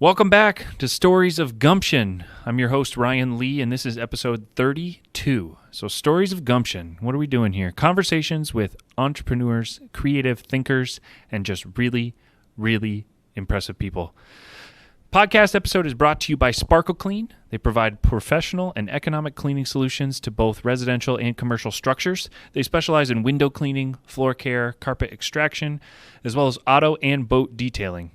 Welcome back to Stories of Gumption. I'm your host, Ryan Lee, and this is episode 32. So Stories of Gumption, what are we doing here? Conversations with entrepreneurs, creative thinkers, and just really, really impressive people. Podcast episode is brought to you by Spar-Kil-Kleen. They provide professional and economic cleaning solutions to both residential and commercial structures. They specialize in window cleaning, floor care, carpet extraction, as well as auto and boat detailing.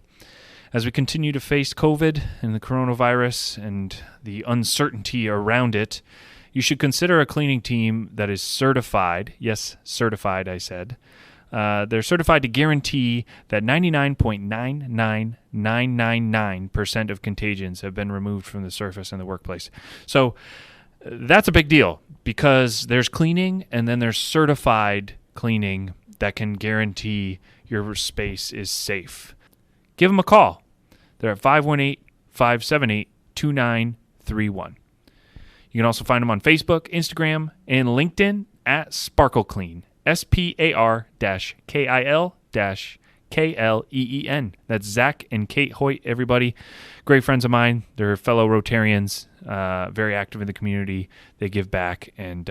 As we continue to face COVID and the coronavirus and the uncertainty around it, you should consider a cleaning team that is certified. Yes, certified, I said. They're certified to guarantee that 99.99999% of contagions have been removed from the surface in the workplace. So that's a big deal because there's cleaning and then there's certified cleaning that can guarantee your space is safe. Give them a call. They're at 518-578-2931. You can also find them on Facebook, Instagram, and LinkedIn at Spar-Kil-Kleen. SPAR-KIL-KLEEN. That's Zach and Kate Hoyt, everybody. Great friends of mine. They're fellow Rotarians, very active in the community. They give back, and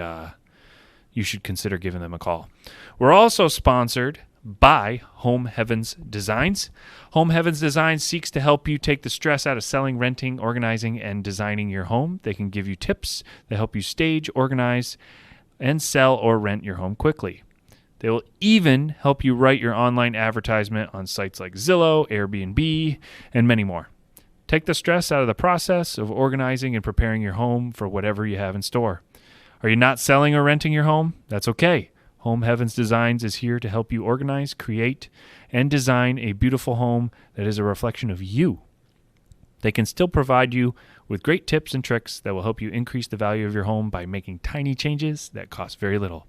you should consider giving them a call. We're also sponsored by Hevans Designs. Hevans Designs seeks to help you take the stress out of selling, renting, organizing, and designing your home. They can give you tips. They help you stage, organize, and sell or rent your home quickly. They will even help you write your online advertisement on sites like Zillow, Airbnb, and many more. Take the stress out of the process of organizing and preparing your home for whatever you have in store. Are you not selling or renting your home? That's okay. Hevans Designs is here to help you organize, create, and design a beautiful home that is a reflection of you. They can still provide you with great tips and tricks that will help you increase the value of your home by making tiny changes that cost very little.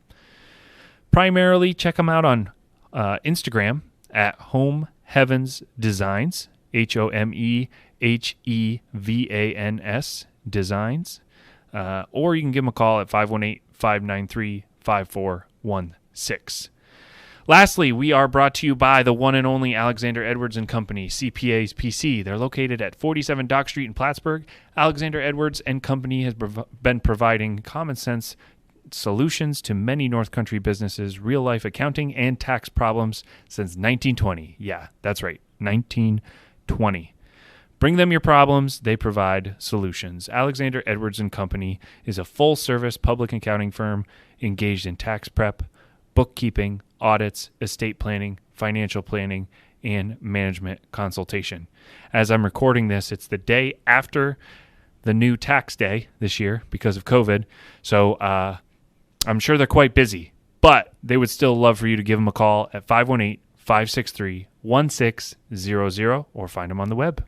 Primarily, check them out on Instagram at Hevans Designs, HOMEHEVANS Designs, or you can give them a call at 518-593-5416. Lastly, we are brought to you by the one and only Alexander Edwards & Company, CPAs PC. They're located at 47 Dock Street in Plattsburgh. Alexander Edwards & Company has been providing common sense solutions to many North Country businesses, real-life accounting, and tax problems since 1920. Yeah, that's right, 1920. Bring them your problems, they provide solutions. Alexander Edwards & Company is a full-service public accounting firm engaged in tax prep, bookkeeping, audits, estate planning, financial planning, and management consultation. As I'm recording this, it's the day after the new tax day this year because of COVID, so I'm sure they're quite busy, but they would still love for you to give them a call at 518-563-1600 or find them on the web.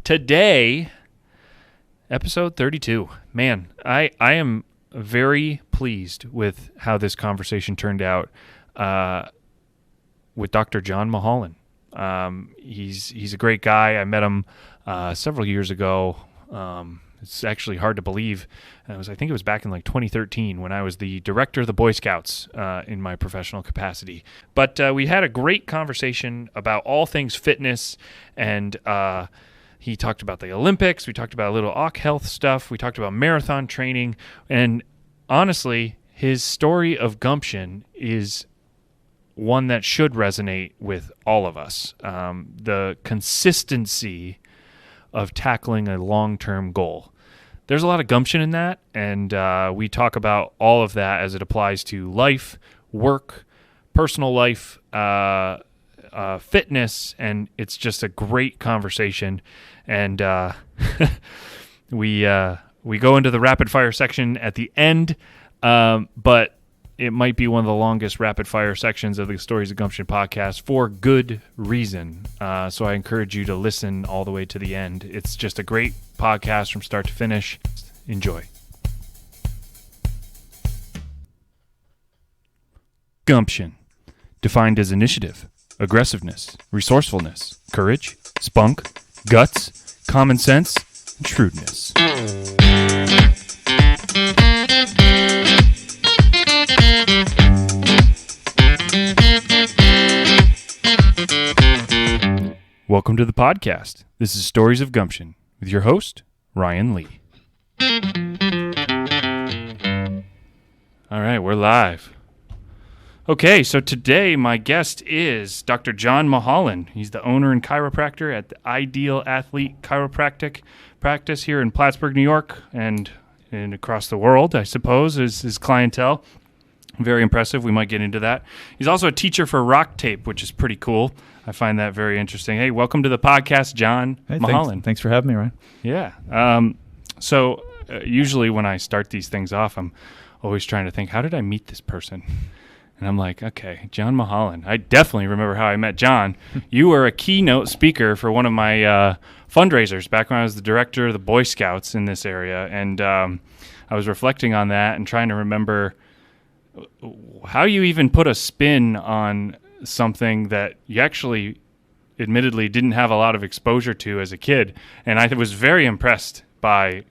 Today, episode 32. Man, I am very pleased with how this conversation turned out with Dr. John Mulholland. He's a great guy. I met him several years ago. It's actually hard to believe. I think it was back in like 2013 when I was the director of the Boy Scouts in my professional capacity. But we had a great conversation about all things fitness, and he talked about the Olympics. We talked about a little Occ health stuff. We talked about marathon training. And honestly, his story of gumption is one that should resonate with all of us. The consistency of tackling a long-term goal. There's a lot of gumption in that, and we talk about all of that as it applies to life, work, personal life, fitness, and it's just a great conversation. And we go into the rapid fire section at the end, but it might be one of the longest rapid fire sections of the Stories of Gumption podcast for good reason. So I encourage you to listen all the way to the end. It's just a great podcast from start to finish. Enjoy. Gumption, defined as initiative, aggressiveness, resourcefulness, courage, spunk, guts, common sense, and shrewdness. Welcome to the podcast. This is Stories of Gumption with your host, Ryan Lee. All right, we're live. Okay, so today my guest is Dr. John Mulholland. He's the owner and chiropractor at the Ideal Athlete Chiropractic Practice here in Plattsburgh, New York, and across the world, I suppose, is his clientele. Very impressive. We might get into that. He's also a teacher for rock tape, which is pretty cool. I find that very interesting. Hey, welcome to the podcast, John Mulholland. Thanks for having me, Ryan. Yeah. So usually when I start these things off, I'm always trying to think, how did I meet this person? And I'm like, okay, John Mulholland. I definitely remember how I met John. You were a keynote speaker for one of my fundraisers back when I was the director of the Boy Scouts in this area. And I was reflecting on that and trying to remember how you even put a spin on something that you actually admittedly didn't have a lot of exposure to as a kid. And I was very impressed by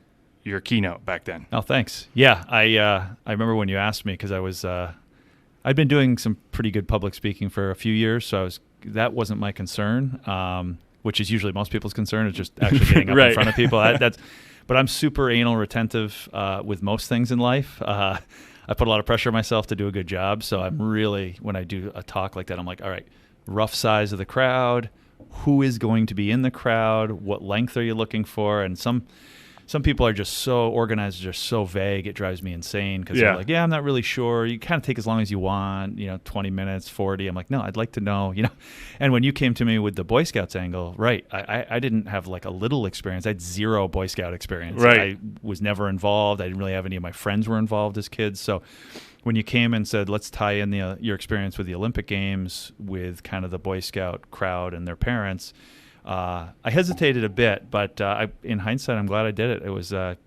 your keynote back then. Oh, thanks. Yeah, I remember when you asked me because I was I'd been doing some pretty good public speaking for a few years, so that wasn't my concern, which is usually most people's concern, is just actually getting up Right. in front of people. But I'm super anal retentive with most things in life. I put a lot of pressure on myself to do a good job, so I'm really, when I do a talk like that, I'm like, all right, rough size of the crowd, who is going to be in the crowd, what length are you looking for, and some people are just so organized, just so vague, it drives me insane because they're like, yeah, I'm not really sure. You kind of take as long as you want, 20 minutes, 40. I'm like, no, I'd like to know, And when you came to me with the Boy Scouts angle, right, I didn't have like a little experience. I had zero Boy Scout experience. Right. I was never involved. I didn't really have any of my friends were involved as kids. So when you came and said, let's tie in your experience with the Olympic Games with kind of the Boy Scout crowd and their parents, I hesitated a bit, but in hindsight, I'm glad I did it. It was it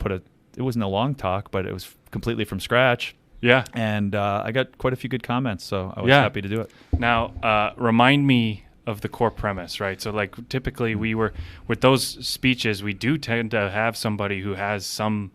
wasn't a long talk, but it was completely from scratch. Yeah. And I got quite a few good comments, so I was happy to do it. Now, remind me of the core premise, right? So like typically we were, with those speeches, we do tend to have somebody who has some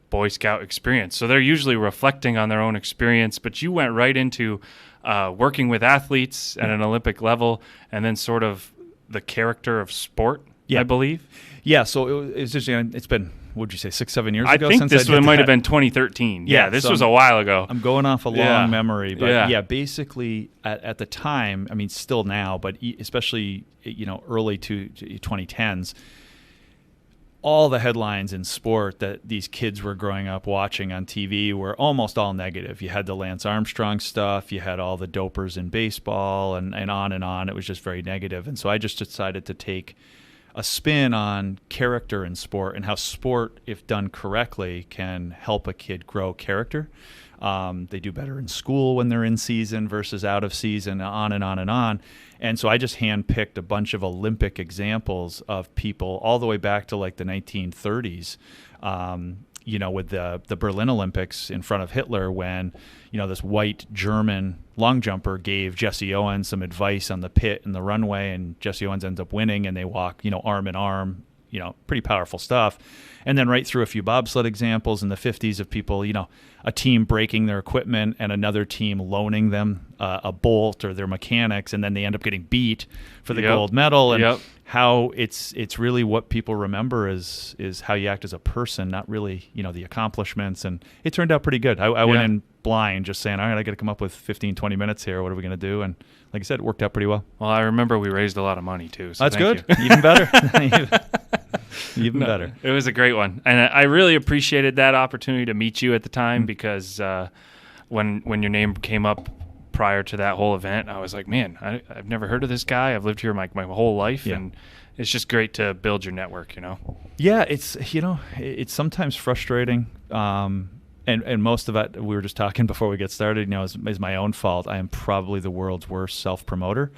Boy Scout experience. So they're usually reflecting on their own experience, but you went right into working with athletes at an Olympic level and then sort of the character of sport, I believe. Yeah, so it's just, it's been, what would you say, 6-7 years ago? I think this one might have been 2013. Yeah, this was a while ago. I'm going off a long memory, but basically at the time, I mean, still now, but especially, early to 2010s, all the headlines in sport that these kids were growing up watching on TV were almost all negative. You had the Lance Armstrong stuff, you had all the dopers in baseball, and on and on. It was just very negative. And so I just decided to take a spin on character in sport and how sport, if done correctly, can help a kid grow character. They do better in school when they're in season versus out of season, on and on and on. And so I just handpicked a bunch of Olympic examples of people all the way back to like the 1930s, with the Berlin Olympics in front of Hitler when, this white German long jumper gave Jesse Owens some advice on the pit and the runway, and Jesse Owens ends up winning, and they walk, arm in arm, pretty powerful stuff. And then right through a few bobsled examples in the 50s of people, a team breaking their equipment and another team loaning them a bolt or their mechanics, and then they end up getting beat for the gold medal. And how it's really what people remember is how you act as a person, not really, the accomplishments. And it turned out pretty good. I went in blind, just saying, all right, I got to come up with 15, 20 minutes here. What are we going to do? And like I said, it worked out pretty well. Well, I remember we raised a lot of money too. So that's good. Even better. Even better. It was a great one. And I really appreciated that opportunity to meet you at the time because when your name came up prior to that whole event, I was like, man, I've never heard of this guy. I've lived here my whole life. Yeah. And it's just great to build your network, Yeah, it's, it's sometimes frustrating. And most of it, we were just talking before we get started, is my own fault. I am probably the world's worst self-promoter.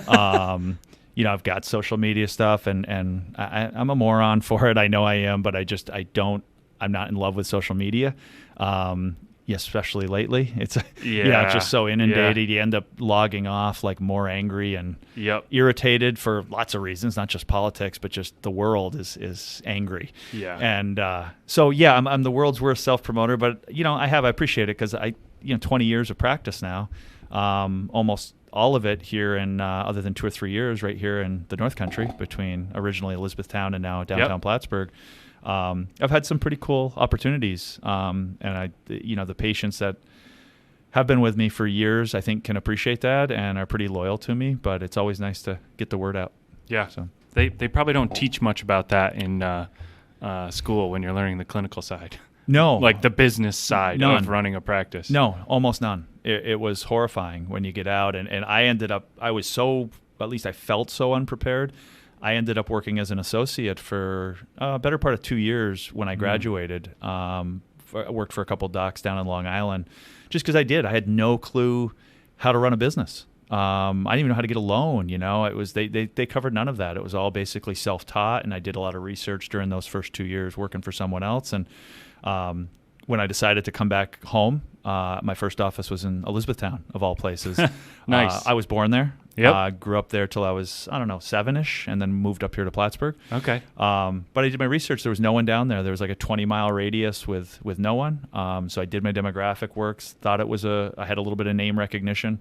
I've got social media stuff and I'm a moron for it. I know I am, but I'm not in love with social media. Especially lately. It's it's just so inundated. You end up logging off like more angry and irritated for lots of reasons, not just politics, but just the world is angry. Yeah. And I'm the world's worst self-promoter, but I appreciate it because 20 years of practice now, almost all of it here in, other than 2 or 3 years, right here in the North Country between originally Elizabethtown and now downtown Plattsburgh. I've had some pretty cool opportunities, and the patients that have been with me for years, I think, can appreciate that and are pretty loyal to me. But it's always nice to get the word out. Yeah, so they probably don't teach much about that in school when you're learning the clinical side. No, like the business side of running a practice. No, almost none. It was horrifying when you get out, and I was so, at least I felt so unprepared. I ended up working as an associate for a better part of 2 years when I graduated. I worked for a couple of docs down in Long Island, just because I had no clue how to run a business. I didn't even know how to get a loan. It was they covered none of that. It was all basically self-taught, and I did a lot of research during those first 2 years working for someone else. And when I decided to come back home, my first office was in Elizabethtown, of all places. Nice. I was born there. Yep. Grew up there till I was, 7-ish, and then moved up here to Plattsburgh. Okay. But I did my research. There was no one down there. There was like a 20-mile radius with no one. So I did my demographic works, thought it was I had a little bit of name recognition,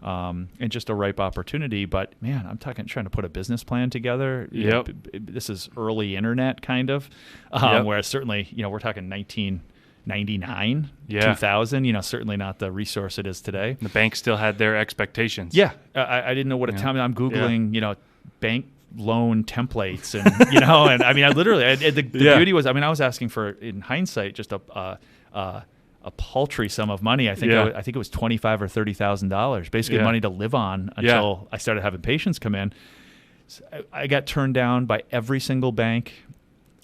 and just a ripe opportunity. But, man, I'm trying to put a business plan together. Yep. This is early internet kind of, where certainly, we're talking 1999, 2000, certainly not the resource it is today. The bank still had their expectations. Yeah. I didn't know what a time. I'm Googling, bank loan templates and, and I mean, I literally, the beauty was, I was asking for, in hindsight, just a paltry sum of money. I think it was $25,000 or $30,000, basically money to live on until I started having patients come in. So I got turned down by every single bank,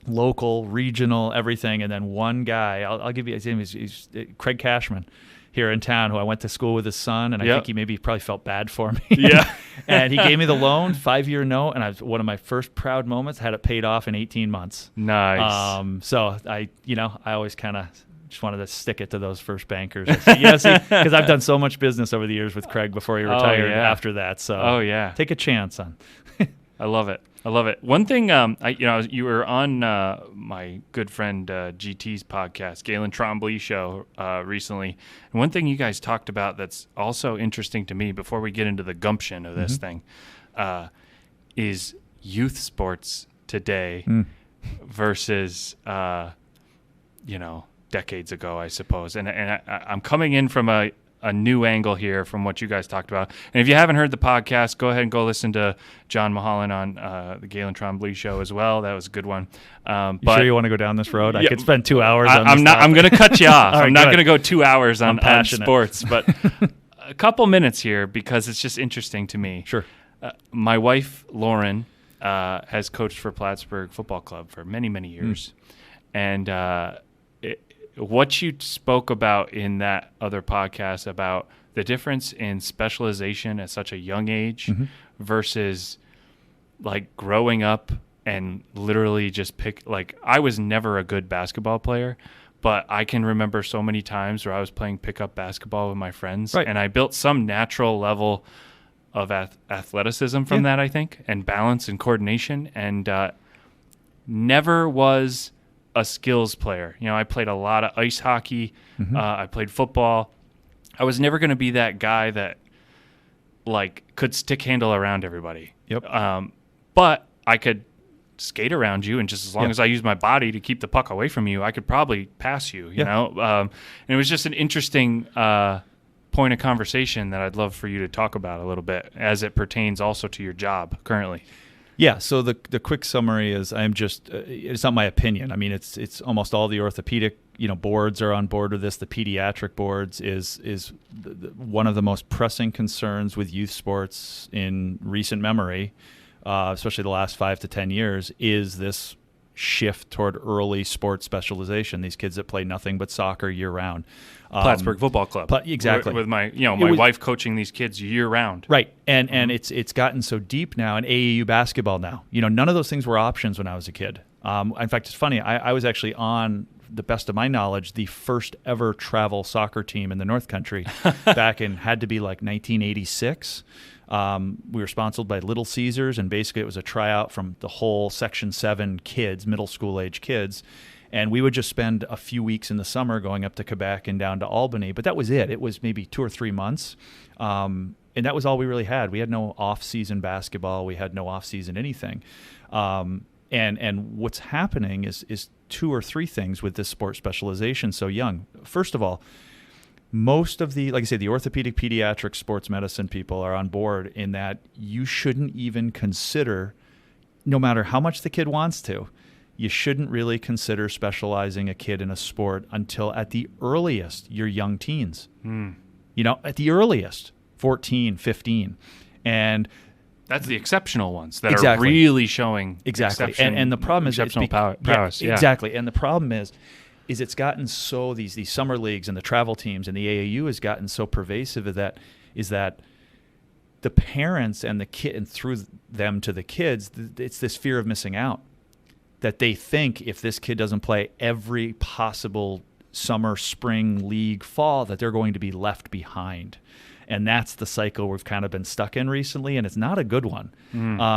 local, regional, everything. And then one guy, I'll give you his name, he's Craig Cashman here in town, who I went to school with his son, and I think he probably felt bad for me. Yeah. And he gave me the loan, 5-year note, and one of my first proud moments, had it paid off in 18 months. Nice. So I always kind of just wanted to stick it to those first bankers. Because I've done so much business over the years with Craig before he retired after that. So take a chance on. I love it. One thing, you were on my good friend GT's podcast, Galen Trombley show recently. And one thing you guys talked about that's also interesting to me before we get into the gumption of this thing is youth sports today versus, decades ago, I suppose. And I'm coming in from a new angle here from what you guys talked about. And if you haven't heard the podcast, go ahead and go listen to John Mulholland on the Galen Trombley show as well. That was a good one. But sure you want to go down this road? I could spend 2 hours on this. I'm going to cut you off. Right, I'm not going to go 2 hours on sports, but a couple minutes here because it's just interesting to me. Sure. My wife, Lauren, has coached for Plattsburgh Football Club for many, many years. And what you spoke about in that other podcast about the difference in specialization at such a young age versus like growing up and literally just I was never a good basketball player, but I can remember so many times where I was playing pickup basketball with my friends and I built some natural level of athleticism from that, I think, and balance and coordination, and never was a skills player. I played a lot of ice hockey. I played football. I was never going to be that guy that could stick handle around everybody. Yep. But I could skate around you, and just as long as I used my body to keep the puck away from you, I could probably pass you, you know? And it was just an interesting point of conversation that I'd love for you to talk about a little bit as it pertains also to your job currently. Yeah, so the quick summary is it's not my opinion. I mean, it's almost all the orthopedic boards are on board with this. The pediatric boards is one of the most pressing concerns with youth sports in recent memory, especially the last 5 to 10 years, is this shift toward early sports specialization. These kids that play nothing but soccer year round. Plattsburgh Football Club. Exactly. With my wife coaching these kids year round. Right. And it's gotten so deep now, and AAU basketball now. None of those things were options when I was a kid. In fact, it's funny. I was actually on, the best of my knowledge, the first ever travel soccer team in the North Country back in, had to be like 1986. We were sponsored by Little Caesars, and basically it was a tryout from the whole Section 7 kids, middle school age kids. And we would just spend a few weeks in the summer going up to Quebec and down to Albany. But that was it. It was maybe 2 or 3 months. And that was all we really had. We had no off-season basketball. We had no off-season anything. And what's happening is 2 or 3 things with this sport specialization so young. First of all, most of the, like I say, the orthopedic, pediatric, sports medicine people are on board in that you shouldn't even consider, no matter how much the kid wants to, you shouldn't really consider specializing a kid in a sport until at the earliest, your young teens. At the earliest, 14, 15. And that's the exceptional ones that exactly. are really showing exactly. And the problem is exceptional prowess. Yeah, exactly. And the problem is it's gotten so these summer leagues and the travel teams and the AAU has gotten so pervasive of that the parents and the kid and through them to the kids, it's this fear of missing out, that they think if this kid doesn't play every possible summer, spring, league, fall, that they're going to be left behind. And that's the cycle we've kind of been stuck in recently, and it's not a good one.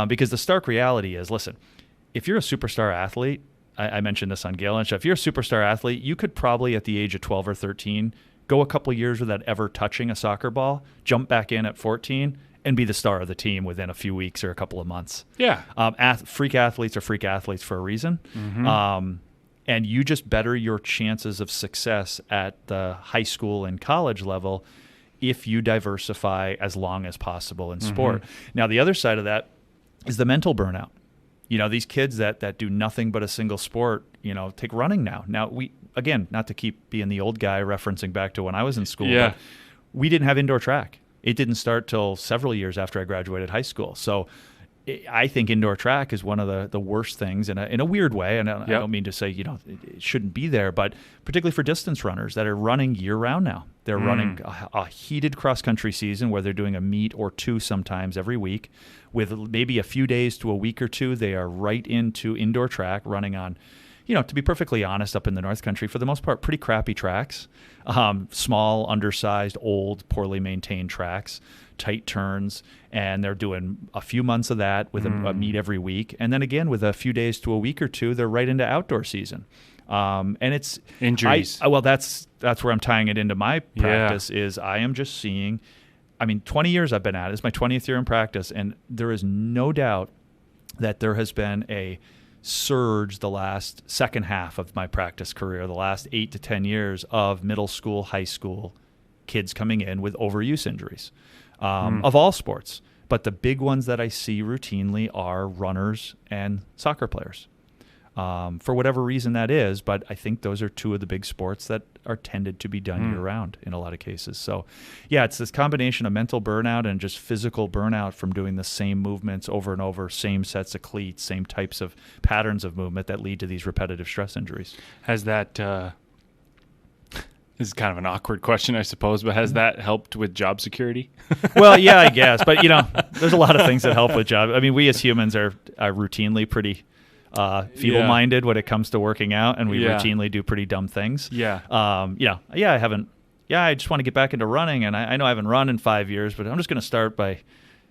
Because the stark reality is, listen, if you're a superstar athlete, I mentioned this on Gale and Show, if you're a superstar athlete, you could probably at the age of 12 or 13 go a couple years without ever touching a soccer ball, jump back in at 14, and be the star of the team within a few weeks or a couple of months. Yeah. Freak athletes are freak athletes for a reason. And you just better your chances of success at the high school and college level if you diversify as long as possible in sport. Now, the other side of that is the mental burnout. These kids that do nothing but a single sport, take running now. Now, we, again, not to keep being the old guy referencing back to when I was in school, but we didn't have indoor track. It didn't start till several years after I graduated high school. So I think indoor track is one of the worst things in a weird way. And I don't mean to say, it shouldn't be there, but particularly for distance runners that are running year round now. They're running a heated cross-country season where they're doing a meet or 2 sometimes every week. With maybe a few days to a week or 2, they are right into indoor track running on, to be perfectly honest, up in the North Country, for the most part, pretty crappy tracks. Small, undersized, old, poorly maintained tracks, tight turns, and they're doing a few months of that with a meet every week. And then again, with a few days to a week or 2, they're right into outdoor season. And it's injuries. That's where I'm tying it into my practice is I am just seeing, 20 years I've been at it. It's my 20th year in practice, and there is no doubt that there has been a surge the last second half of my practice career, the last 8 to 10 years of middle school, high school kids coming in with overuse injuries of all sports. But the big ones that I see routinely are runners and soccer players. For whatever reason that is, but I think those are 2 of the big sports that are tended to be done year-round in a lot of cases. So, it's this combination of mental burnout and just physical burnout from doing the same movements over and over, same sets of cleats, same types of patterns of movement that lead to these repetitive stress injuries. Has that, this is kind of an awkward question, I suppose, but has that helped with job security? Well, yeah, I guess. But, there's a lot of things that help with job. We as humans are routinely pretty feeble-minded when it comes to working out, and we routinely do pretty dumb things. I just want to get back into running, and I know I haven't run in 5 years, but I'm just going to start by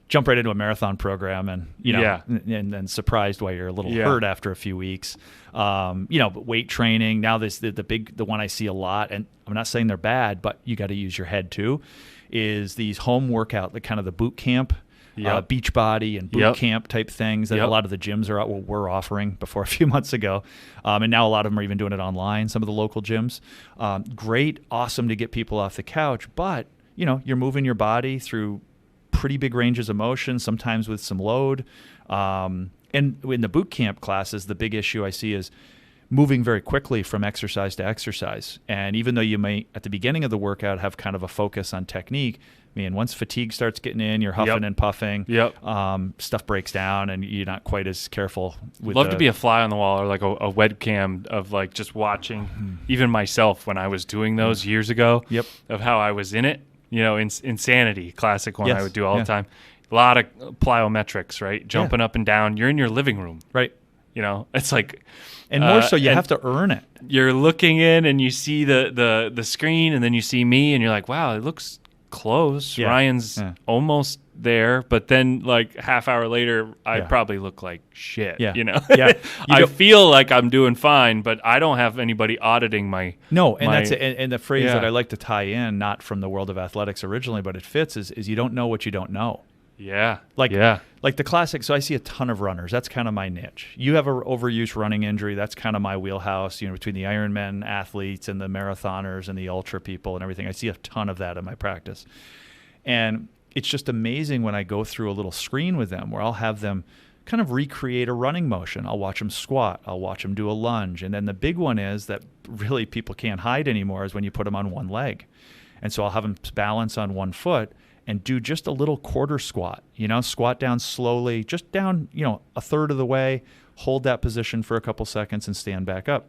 jump right into a marathon program, and and then surprised why you're a little hurt after a few weeks. But weight training now, the one I see a lot, and I'm not saying they're bad, but you got to use your head too, is these home workout, the kind of the boot camp. Beach body and boot camp type things that a lot of the gyms were offering before a few months ago. And now a lot of them are even doing it online, some of the local gyms. Great, awesome to get people off the couch, but you're moving your body through pretty big ranges of motion, sometimes with some load. And in the boot camp classes, the big issue I see is moving very quickly from exercise to exercise. And even though you may, at the beginning of the workout, have kind of a focus on technique, once fatigue starts getting in, you're huffing and puffing. Stuff breaks down, and you're not quite as careful. Love to be a fly on the wall or like a webcam of like just watching, even myself when I was doing those years ago, of how I was in it. Insanity, classic one I would do all the time. A lot of plyometrics, right? Jumping up and down. You're in your living room, right? It's like. And more so, you have to earn it. You're looking in, and you see the screen, and then you see me, and you're like, wow, it looks close. Ryan's almost there, but then like half hour later, I probably look like shit. Yeah. You know, I feel like I'm doing fine, but I don't have anybody auditing my. No, and that's and the phrase that I like to tie in, not from the world of athletics originally, but it fits is you don't know what you don't know. Yeah. Like the classic. So I see a ton of runners. That's kind of my niche. You have an overuse running injury. That's kind of my wheelhouse. You know, between the Ironman athletes and the marathoners and the ultra people and everything, I see a ton of that in my practice. And it's just amazing when I go through a little screen with them where I'll have them kind of recreate a running motion. I'll watch them squat. I'll watch them do a lunge. And then the big one is that really people can't hide anymore is when you put them on one leg. And so I'll have them balance on one foot and do just a little quarter squat, squat down slowly, just down, a third of the way, hold that position for a couple seconds and stand back up.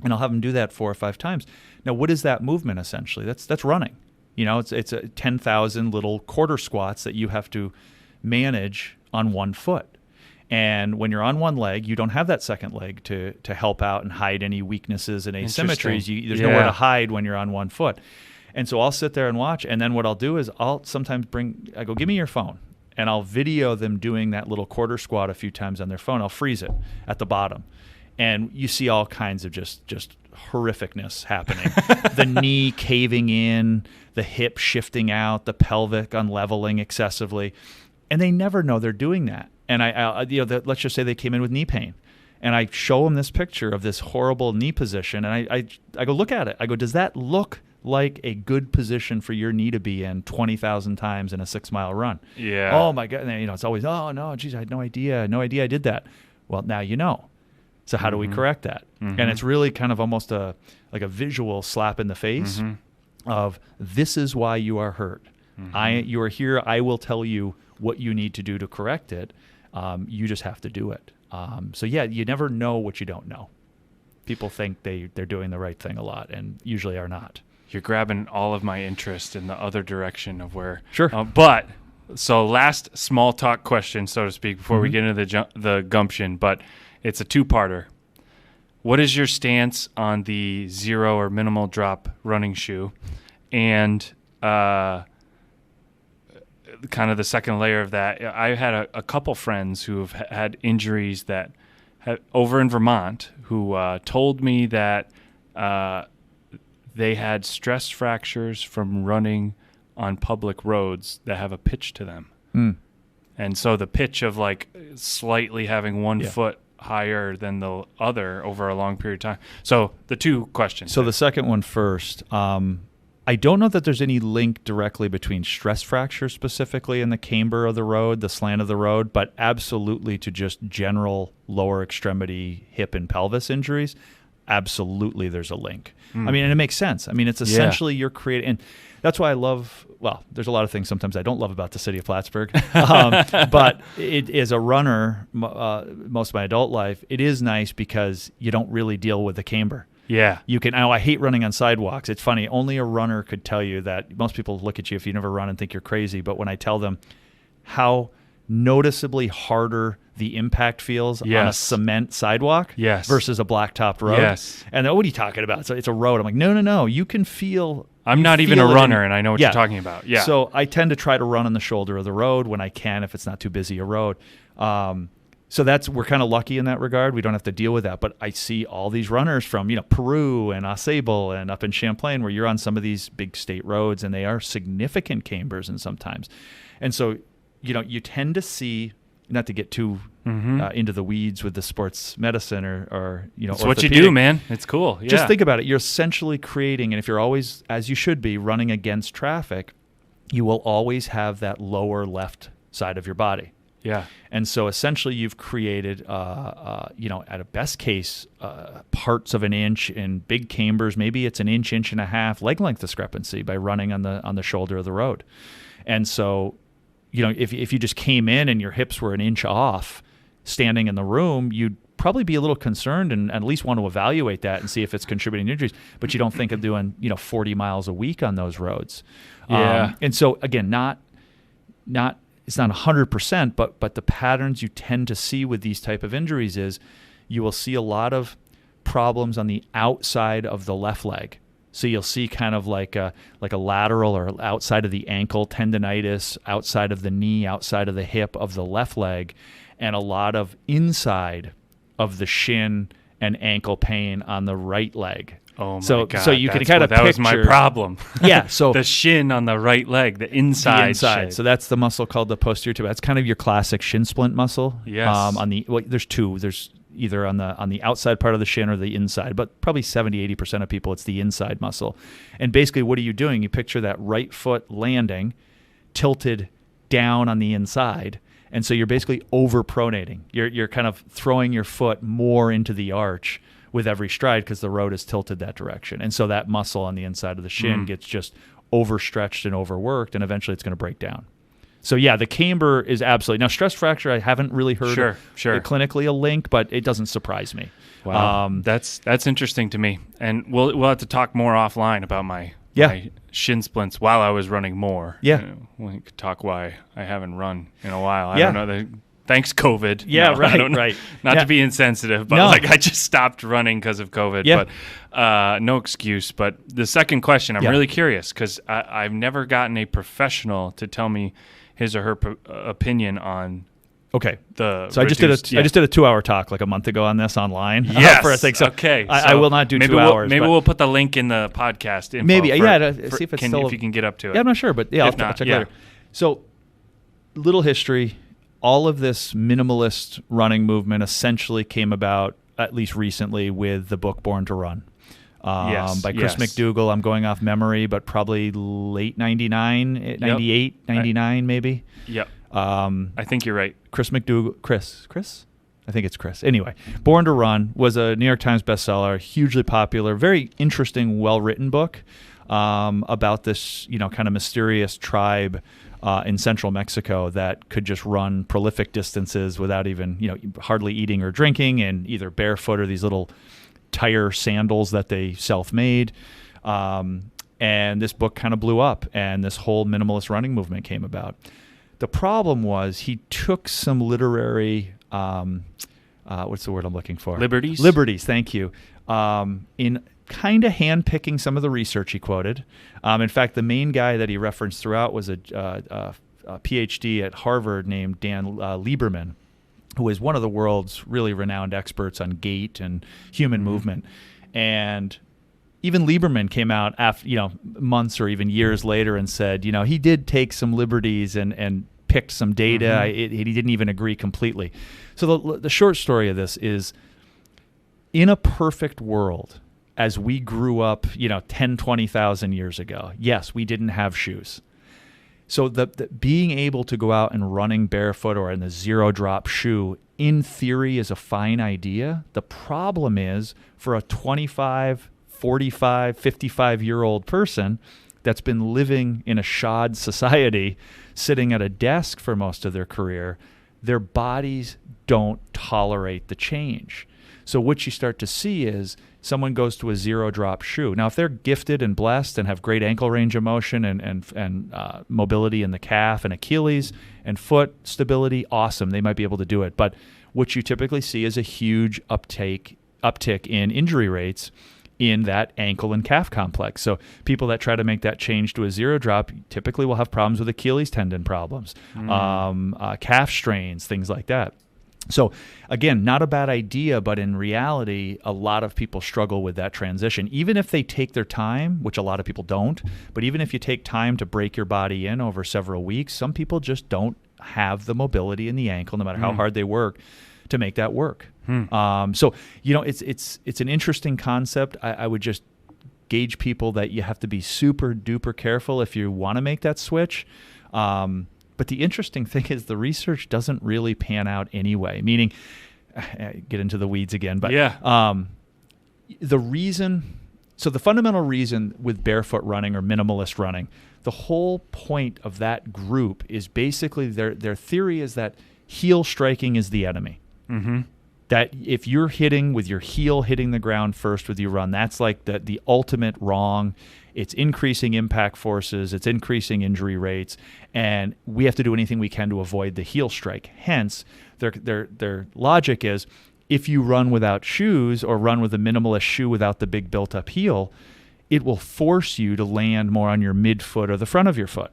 And I'll have them do that 4 or 5 times. Now, what is that movement essentially? That's running. It's a 10,000 little quarter squats that you have to manage on one foot. And when you're on one leg, you don't have that second leg to help out and hide any weaknesses and asymmetries. There's nowhere to hide when you're on one foot. And so I'll sit there and watch. And then what I'll do is I'll sometimes I go, give me your phone. And I'll video them doing that little quarter squat a few times on their phone. I'll freeze it at the bottom. And you see all kinds of just horrificness happening. The knee caving in, the hip shifting out, the pelvic unleveling excessively. And they never know they're doing that. And let's just say they came in with knee pain. And I show them this picture of this horrible knee position. And I go, look at it. I go, does that look like a good position for your knee to be in 20,000 times in a 6-mile run? Yeah. Oh, my God. And, it's always, oh, no, geez, I had no idea I did that. Well, now you know. So how do we correct that? Mm-hmm. And it's really kind of almost like a visual slap in the face of this is why you are hurt. Mm-hmm. You are here. I will tell you what you need to do to correct it. You just have to do it. You never know what you don't know. People think they're doing the right thing a lot and usually are not. You're grabbing all of my interest in the other direction of where. Sure. So last small talk question, so to speak, before we get into the gumption, but it's a 2-parter. What is your stance on the 0 or minimal drop running shoe? And kind of the second layer of that, I had a couple friends who have had injuries that over in Vermont who told me that they had stress fractures from running on public roads that have a pitch to them. Mm. And so the pitch of like slightly having one foot higher than the other over a long period of time. So the 2 questions. So the second one first. I don't know that there's any link directly between stress fracture specifically in the camber of the road, the slant of the road, but absolutely to just general lower extremity hip and pelvis injuries. Absolutely there's a link. I mean, and it makes sense. I mean, it's essentially you're creating, and that's why I love, there's a lot of things sometimes I don't love about the city of Plattsburgh, but it is a runner, most of my adult life, it is nice because you don't really deal with the camber. Yeah. You can, I hate running on sidewalks. It's funny, only a runner could tell you that. Most people look at you if you never run and think you're crazy, but when I tell them how noticeably harder the impact feels on a cement sidewalk versus a blacktop road. Yes. And what are you talking about? So it's a road. I'm like, no. You can feel. I'm not even a runner, and I know what you're talking about. Yeah. So I tend to try to run on the shoulder of the road when I can, if it's not too busy a road. So we're kind of lucky in that regard. We don't have to deal with that. But I see all these runners from Peru and Ausable and up in Champlain, where you're on some of these big state roads, and they are significant cambers, and sometimes, and so you tend to see. Not to get too into the weeds with the sports medicine or it's what you do, man. It's cool. Yeah. Just think about it. You're essentially creating, and if you're always, as you should be, running against traffic, you will always have that lower left side of your body. Yeah. And so essentially you've created, at a best case, parts of an inch in big cambers. Maybe it's an inch and a half leg length discrepancy by running on the shoulder of the road. And so, if you just came in and your hips were an inch off standing in the room, you'd probably be a little concerned and at least want to evaluate that and see if it's contributing to injuries. But you don't think of doing 40 miles a week on those roads. Yeah. And so again, it's not 100%, but the patterns you tend to see with these type of injuries is you will see a lot of problems on the outside of the left leg. So you'll see kind of like a lateral or outside of the ankle tendonitis, outside of the knee, outside of the hip of the left leg, and a lot of inside of the shin and ankle pain on the right leg. Oh my God! So you can kind of that picture. was my problem. Yeah. So the shin on the right leg, the inside. Shape. So that's the muscle called the posterior tibia. That's kind of your classic shin splint muscle. Yes. There's two. There's either on the outside part of the shin or the inside, but probably 70-80% of people, it's the inside muscle. And basically, what are you doing? You picture that right foot landing, tilted down on the inside, and so you're basically overpronating. You're kind of throwing your foot more into the arch with every stride because the road is tilted that direction. And so that muscle on the inside of the shin gets just overstretched and overworked, and eventually it's going to break down. So yeah, the camber is absolutely. Now stress fracture, I haven't really heard clinically a link, but it doesn't surprise me. Wow, that's interesting to me. And we'll have to talk more offline about my shin splints while I was running more. Yeah, we could talk why I haven't run in a while. I don't know. Thanks, COVID. Yeah, no, right, right. Not to be insensitive, but I just stopped running because of COVID. Yeah. But no excuse. But the second question, I'm really curious because I've never gotten a professional to tell me his or her opinion on. Okay. So I just did a 2-hour talk like a month ago on this online. Yes. For a thing. So okay. I will not do 2 hours. Maybe we'll put the link in the podcast info. Maybe. See if it's still. If you can get up to it. Yeah, I'm not sure, but I'll check later. So, little history. All of this minimalist running movement essentially came about, at least recently, with the book Born to Run by Chris McDougall. I'm going off memory, but probably late 99, 98, 99 maybe. Yep. I think you're right. Chris McDougall. Chris? I think it's Chris. Anyway, Born to Run was a New York Times bestseller, hugely popular, very interesting, well-written book about this, kind of mysterious tribe in central Mexico that could just run prolific distances without even, hardly eating or drinking, and either barefoot or these little tire sandals that they self-made. And this book kind of blew up, and this whole minimalist running movement came about. The problem was he took some literary, what's the word I'm looking for? Liberties? Liberties, thank you. In kind of handpicking some of the research he quoted. In fact, the main guy that he referenced throughout was a PhD at Harvard named Dan Lieberman, who is one of the world's really renowned experts on gait and human movement. And even Lieberman came out after, months or even years later and said, he did take some liberties and picked some data. He didn't even agree completely. So the short story of this is, in a perfect world, as we grew up, 10, 20,000 years ago, yes, we didn't have shoes. So the being able to go out and running barefoot or in the zero drop shoe, in theory, is a fine idea. The problem is, for a 25, 45, 55-year-old person that's been living in a shod society, sitting at a desk for most of their career, their bodies don't tolerate the change. So what you start to see is someone goes to a zero-drop shoe. Now, if they're gifted and blessed and have great ankle range of motion and mobility in the calf and Achilles and foot stability, awesome. They might be able to do it. But what you typically see is a huge uptick in injury rates in that ankle and calf complex. So people that try to make that change to a zero drop typically will have problems with Achilles tendon problems, calf strains, things like that. So again, not a bad idea, but in reality, a lot of people struggle with that transition. Even if they take their time, which a lot of people don't, but even if you take time to break your body in over several weeks, some people just don't have the mobility in the ankle, no matter how hard they work, to make that work. So, it's an interesting concept. I would just gauge people that you have to be super duper careful if you want to make that switch. But the interesting thing is the research doesn't really pan out anyway, meaning, get into the weeds again, but the fundamental reason with barefoot running or minimalist running, the whole point of that group is basically their theory is that heel striking is the enemy. Mm-hmm. That if you're hitting with your heel hitting the ground first with your run, that's like the ultimate wrong. It's increasing impact forces, it's increasing injury rates, and we have to do anything we can to avoid the heel strike. Hence, their logic is, if you run without shoes or run with a minimalist shoe without the big built-up heel, it will force you to land more on your midfoot or the front of your foot.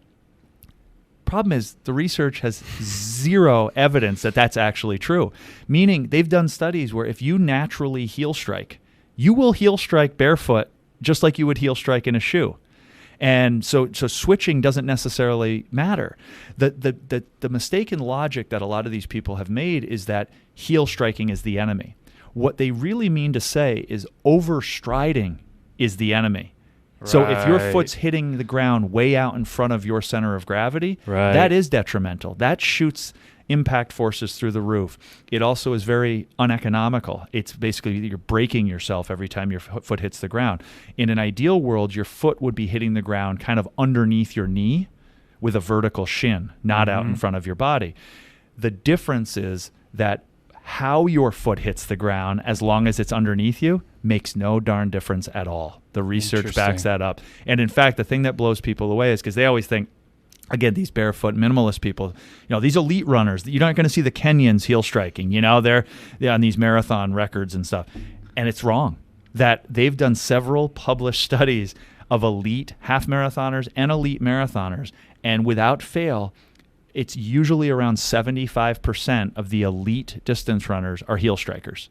Problem is, the research has zero evidence that that's actually true. Meaning, they've done studies where if you naturally heel strike, you will heel strike barefoot just like you would heel strike in a shoe. And so switching doesn't necessarily matter. The mistaken logic that a lot of these people have made is that heel striking is the enemy. What they really mean to say is overstriding is the enemy. Right. So if your foot's hitting the ground way out in front of your center of gravity, that is detrimental. That shoots impact forces through the roof. It also is very uneconomical. It's basically you're breaking yourself every time your foot hits the ground. In an ideal world, your foot would be hitting the ground kind of underneath your knee with a vertical shin, not out in front of your body. The difference is that how your foot hits the ground, as long as it's underneath you, makes no darn difference at all. The research backs that up. And in fact, the thing that blows people away is because they always think, again, these barefoot minimalist people, these elite runners, you're not going to see the Kenyans heel striking, they're on these marathon records and stuff. And it's wrong. That they've done several published studies of elite half marathoners and elite marathoners. And without fail, it's usually around 75% of the elite distance runners are heel strikers.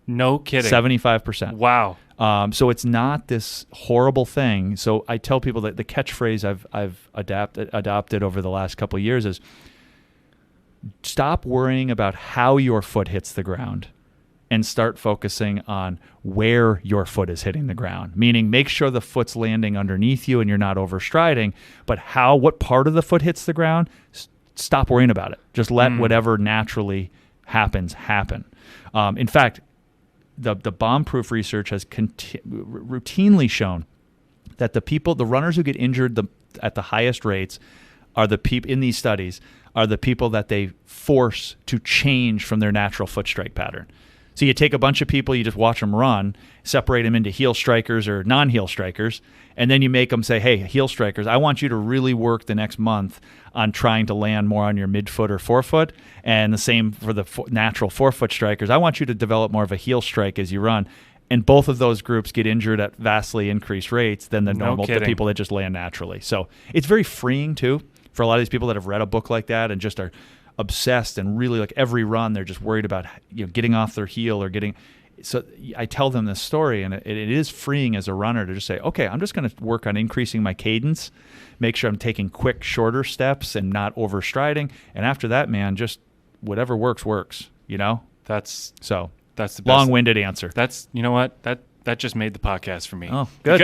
No kidding. 75%. Wow. So it's not this horrible thing. So I tell people that the catchphrase I've adopted over the last couple of years is stop worrying about how your foot hits the ground and start focusing on where your foot is hitting the ground. Meaning make sure the foot's landing underneath you and you're not overstriding, but what part of the foot hits the ground, stop worrying about it. Just let whatever naturally happen. In fact, the bomb-proof research has routinely shown that the runners who get injured at the highest rates are the people in these studies are the people that they force to change from their natural foot strike pattern. So you take a bunch of people, you just watch them run, separate them into heel strikers or non-heel strikers, and then you make them say, hey, heel strikers, I want you to really work the next month on trying to land more on your midfoot or forefoot, and the same for the natural forefoot strikers. I want you to develop more of a heel strike as you run. And both of those groups get injured at vastly increased rates than the people that just land naturally. So it's very freeing, too, for a lot of these people that have read a book like that and just are obsessed and really like every run they're just worried about getting off their heel or getting. So I tell them this story, and it is freeing as a runner to just say, okay, I'm just going to work on increasing my cadence, make sure I'm taking quick, shorter steps and not overstriding. And after that, man, just whatever works. That's the best. Long-winded answer. That's what that just made the podcast for me. Oh, good.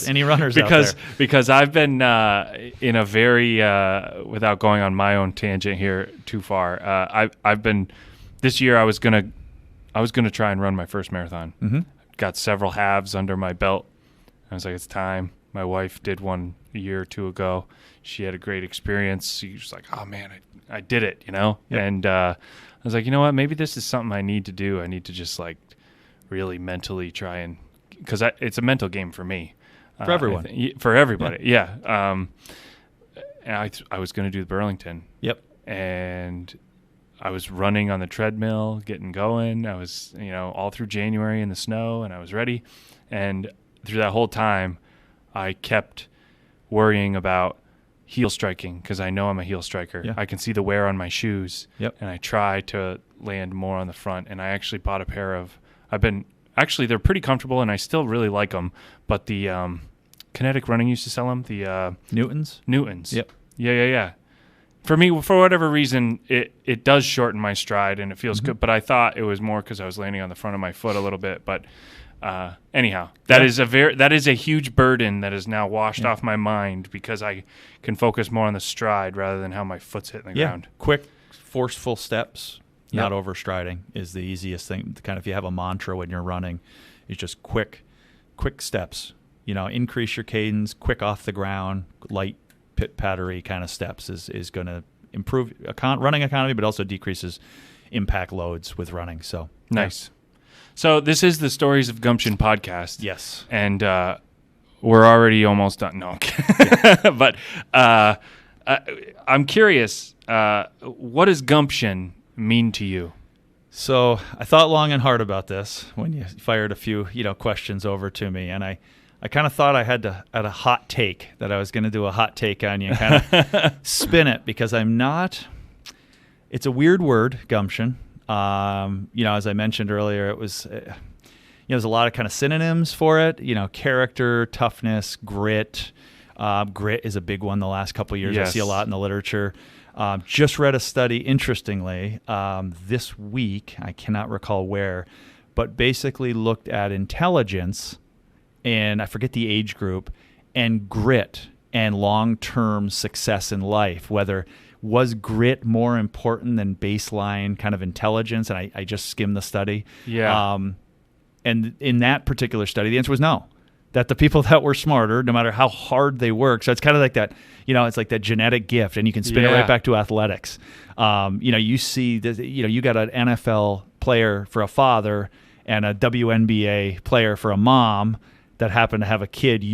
Any runners out there? Because I've been in a very without going on my own tangent here too far. I've been this year. I was gonna try and run my first marathon. Mm-hmm. Got several halves under my belt. I was like, it's time. My wife did one a year or two ago. She had a great experience. She was like, oh man, I did it. Yep. And I was like, you know what? Maybe this is something I need to do. I need to just really mentally try and, because it's a mental game for me. For everyone. For everybody, yeah. And I was going to do the Burlington. Yep. And I was running on the treadmill, getting going. I was, all through January in the snow, and I was ready. And through that whole time, I kept worrying about heel striking because I know I'm a heel striker. Yeah. I can see the wear on my shoes. Yep. And I try to land more on the front. And I actually bought a pair of, they're pretty comfortable, and I still really like them. But the Kinetic Running used to sell them. The Newtons? Newtons. Yep. Yeah. For me, for whatever reason, it does shorten my stride, and it feels good. But I thought it was more because I was landing on the front of my foot a little bit. But anyhow, that is a huge burden that is now washed off my mind because I can focus more on the stride rather than how my foot's hitting the ground. Quick, forceful steps. Not overstriding is the easiest thing. Kind of, if you have a mantra when you're running, it's just quick steps. Increase your cadence, quick off the ground, light pit-pattery kind of steps is going to improve running economy, but also decreases impact loads with running. So nice. So this is the Stories of Gumption podcast. Yes, and we're already almost done. No, but I'm curious. What does gumption mean to you? So I thought long and hard about this when you fired a few questions over to me, and I I kind of thought I had a hot take, that I was going to do a hot take on you, kind of spin it, because I'm not. It's a weird word, gumption. As I mentioned earlier, it was, there's a lot of kind of synonyms for it. Character, toughness, grit. Grit is a big one the last couple of years. Yes. I see a lot in the literature. Just read a study, interestingly, this week. I cannot recall where, but basically looked at intelligence, and I forget the age group, and grit and long-term success in life, whether was grit more important than baseline kind of intelligence. And I just skimmed the study. Yeah. And in that particular study, the answer was no, that the people that were smarter, no matter how hard they work. So it's kind of like that, it's like that genetic gift, and you can spin it right back to athletics. You see, you got an NFL player for a father and a WNBA player for a mom that happen to have a kid.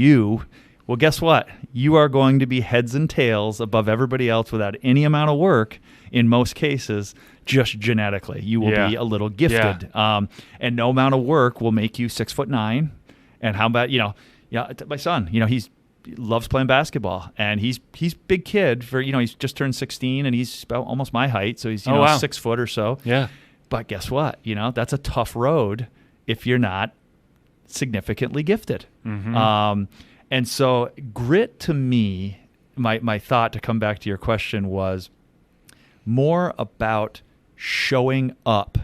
Well, guess what? You are going to be heads and tails above everybody else without any amount of work in most cases, just genetically. You will be a little gifted. Yeah. And no amount of work will make you 6'9". And how about, my son, he loves playing basketball, and he's big kid for, he's just turned 16, and he's about almost my height. So he's, 6 foot or so. Yeah. But guess what? That's a tough road if you're not significantly gifted. Mm-hmm. And so grit, to me, my thought, to come back to your question, was more about showing up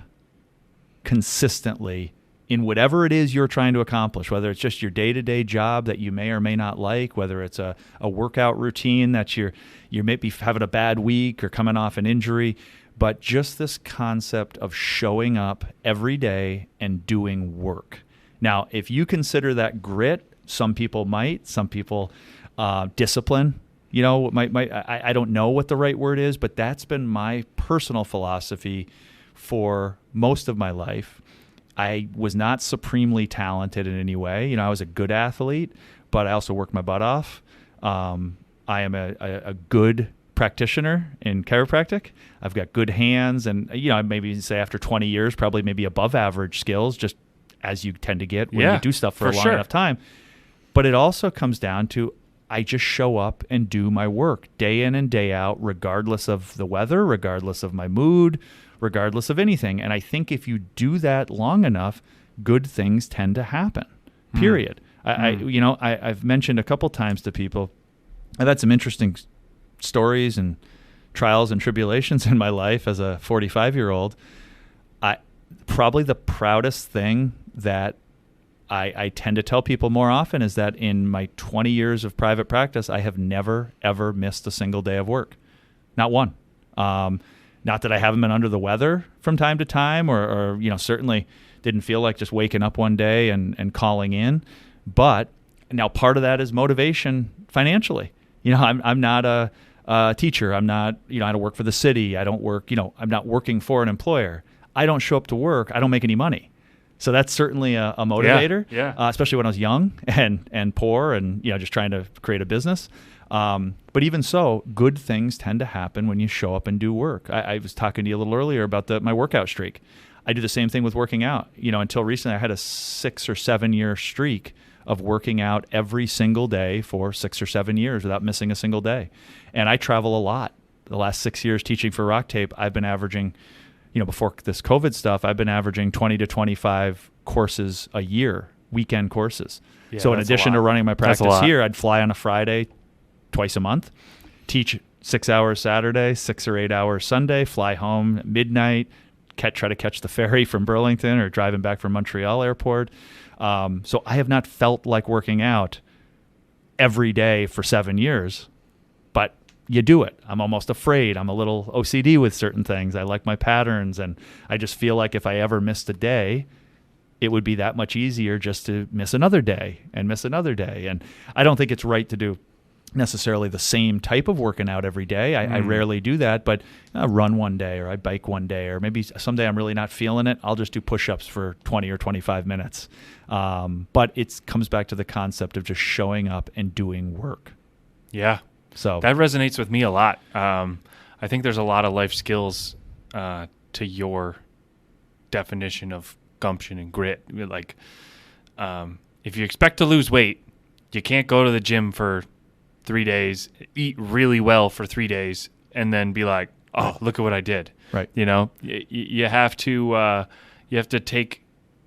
consistently in whatever it is you're trying to accomplish, whether it's just your day-to-day job that you may or may not like, whether it's a workout routine that you may be having a bad week or coming off an injury, but just this concept of showing up every day and doing work. Now, if you consider that grit, some people might, some people discipline, I don't know what the right word is, but that's been my personal philosophy for most of my life. I was not supremely talented in any way. I was a good athlete, but I also worked my butt off. I am a good practitioner in chiropractic. I've got good hands, and maybe say after 20 years, probably maybe above average skills, just as you tend to get when you do stuff for a long enough time. But it also comes down to, I just show up and do my work day in and day out, regardless of the weather, regardless of my mood, regardless of anything. And I think if you do that long enough, good things tend to happen, period. I've mentioned a couple times to people, I've had some interesting stories and trials and tribulations in my life as a 45-year-old. Probably the proudest thing that I tend to tell people more often is that in my 20 years of private practice, I have never, ever missed a single day of work. Not one. Not that I haven't been under the weather from time to time, or certainly didn't feel like just waking up one day and calling in. But now part of that is motivation financially. I'm not a teacher. I'm not, I don't work for the city. I don't work, I'm not working for an employer. I don't show up to work. I don't make any money. So that's certainly a motivator, especially when I was young and poor and just trying to create a business. But even so, good things tend to happen when you show up and do work. I was talking to you a little earlier about my workout streak. I do the same thing with working out. Until recently, I had a 6 or 7 year streak of working out every single day for 6 or 7 years without missing a single day. And I travel a lot. The last 6 years teaching for Rock Tape, I've been averaging, before this COVID stuff, I've been averaging 20 to 25 courses a year, weekend courses. Yeah, so in addition to running my practice here, I'd fly on a Friday twice a month, teach 6 hours Saturday, 6 or 8 hours Sunday, fly home at midnight, try to catch the ferry from Burlington or driving back from Montreal airport. So I have not felt like working out every day for 7 years, but you do it. I'm almost afraid. I'm a little OCD with certain things. I like my patterns, and I just feel like if I ever missed a day, it would be that much easier just to miss another day and miss another day. And I don't think it's right to do necessarily the same type of working out every day. I rarely do that, but I run one day, or I bike one day, or maybe someday I'm really not feeling it. I'll just do push-ups for 20 or 25 minutes. But it comes back to the concept of just showing up and doing work. Yeah. So that resonates with me a lot. I think there's a lot of life skills to your definition of gumption and grit. Like, if you expect to lose weight, you can't go to the gym for 3 days, eat really well for 3 days, and then be like, oh, look at what I did. Right. You know, you have to take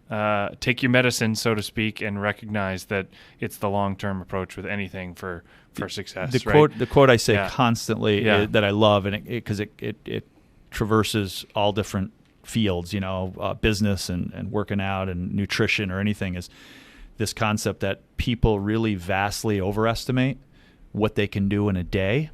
your medicine, so to speak, and recognize that it's the long-term approach with anything for success. The quote I say constantly that I love, and because it traverses all different fields, business and working out and nutrition or anything, is this concept that people really vastly overestimate what they can do in a day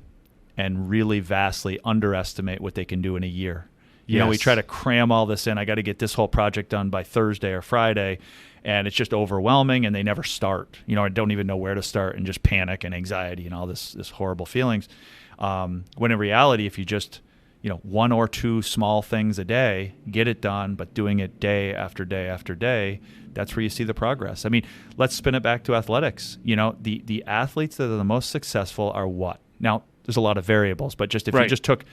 and really vastly underestimate what they can do in a year. We try to cram all this in. I got to get this whole project done by Thursday or Friday, and it's just overwhelming, and they never start. I don't even know where to start, and just panic and anxiety and all this horrible feelings. When in reality, if you just, one or two small things a day, get it done, but doing it day after day after day, that's where you see the progress. I mean, let's spin it back to athletics. The athletes that are the most successful are what? Now, there's a lot of variables, but just if you just took,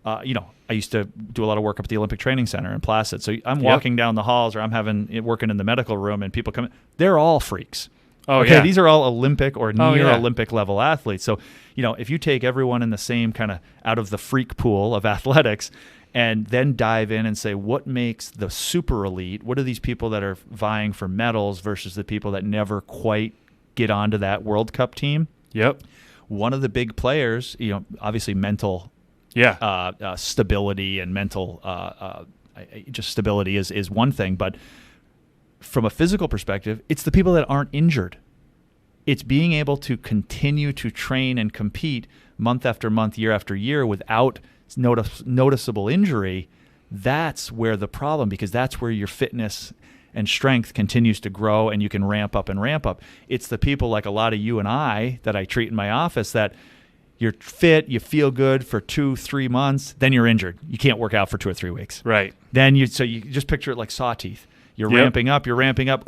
I used to do a lot of work up at the Olympic Training Center in Placid. So I'm walking down the halls, or I'm working in the medical room, and people come in. They're all freaks. Oh, okay, these are all Olympic or near Olympic level athletes. So, if you take everyone in the same kind of out of the freak pool of athletics and then dive in and say, what makes the super elite? What are these people that are vying for medals versus the people that never quite get onto that World Cup team? Yep. One of the big players, obviously mental stability and mental just stability is one thing, but from a physical perspective, it's the people that aren't injured. It's being able to continue to train and compete month after month, year after year without noticeable injury. That's where the problem, because that's where your fitness and strength continues to grow, and you can ramp up and ramp up. It's the people like a lot of you and I that I treat in my office that you're fit, you feel good for 2-3 months, then you're injured. You can't work out for 2 or 3 weeks. Right. Then you just picture it like saw teeth. You're ramping up.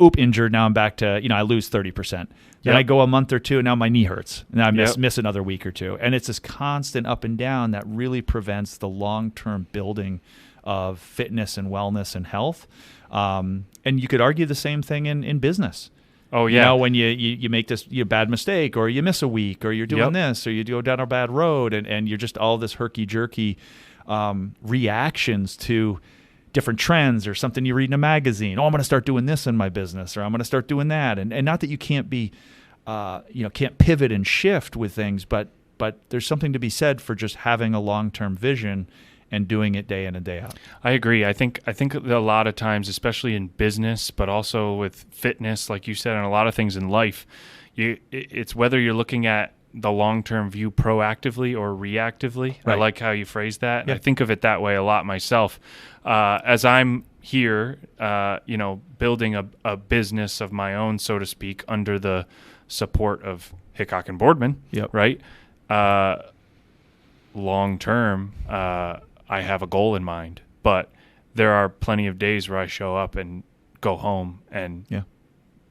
Oop, injured. Now I'm back to, I lose 30%. Then I go a month or two, and now my knee hurts. And I miss another week or two. And it's this constant up and down that really prevents the long-term building of fitness and wellness and health. And you could argue the same thing in business. Oh, yeah. When you make this bad mistake, or you miss a week, or you're doing this, or you go down a bad road, and you're just all this herky-jerky reactions to different trends or something you read in a magazine. I'm going to start doing this in my business, or I'm going to start doing that. And not that you can't be, can't pivot and shift with things, but there's something to be said for just having a long-term vision and doing it day in and day out. I agree. I think a lot of times, especially in business, but also with fitness, like you said, and a lot of things in life, it's whether you're looking at the long-term view proactively or reactively. Right. I like how you phrase that. Yeah. I think of it that way a lot myself. As I'm here, building a business of my own, so to speak, under the support of Hickok and Boardman, right? Long-term, I have a goal in mind, but there are plenty of days where I show up and go home and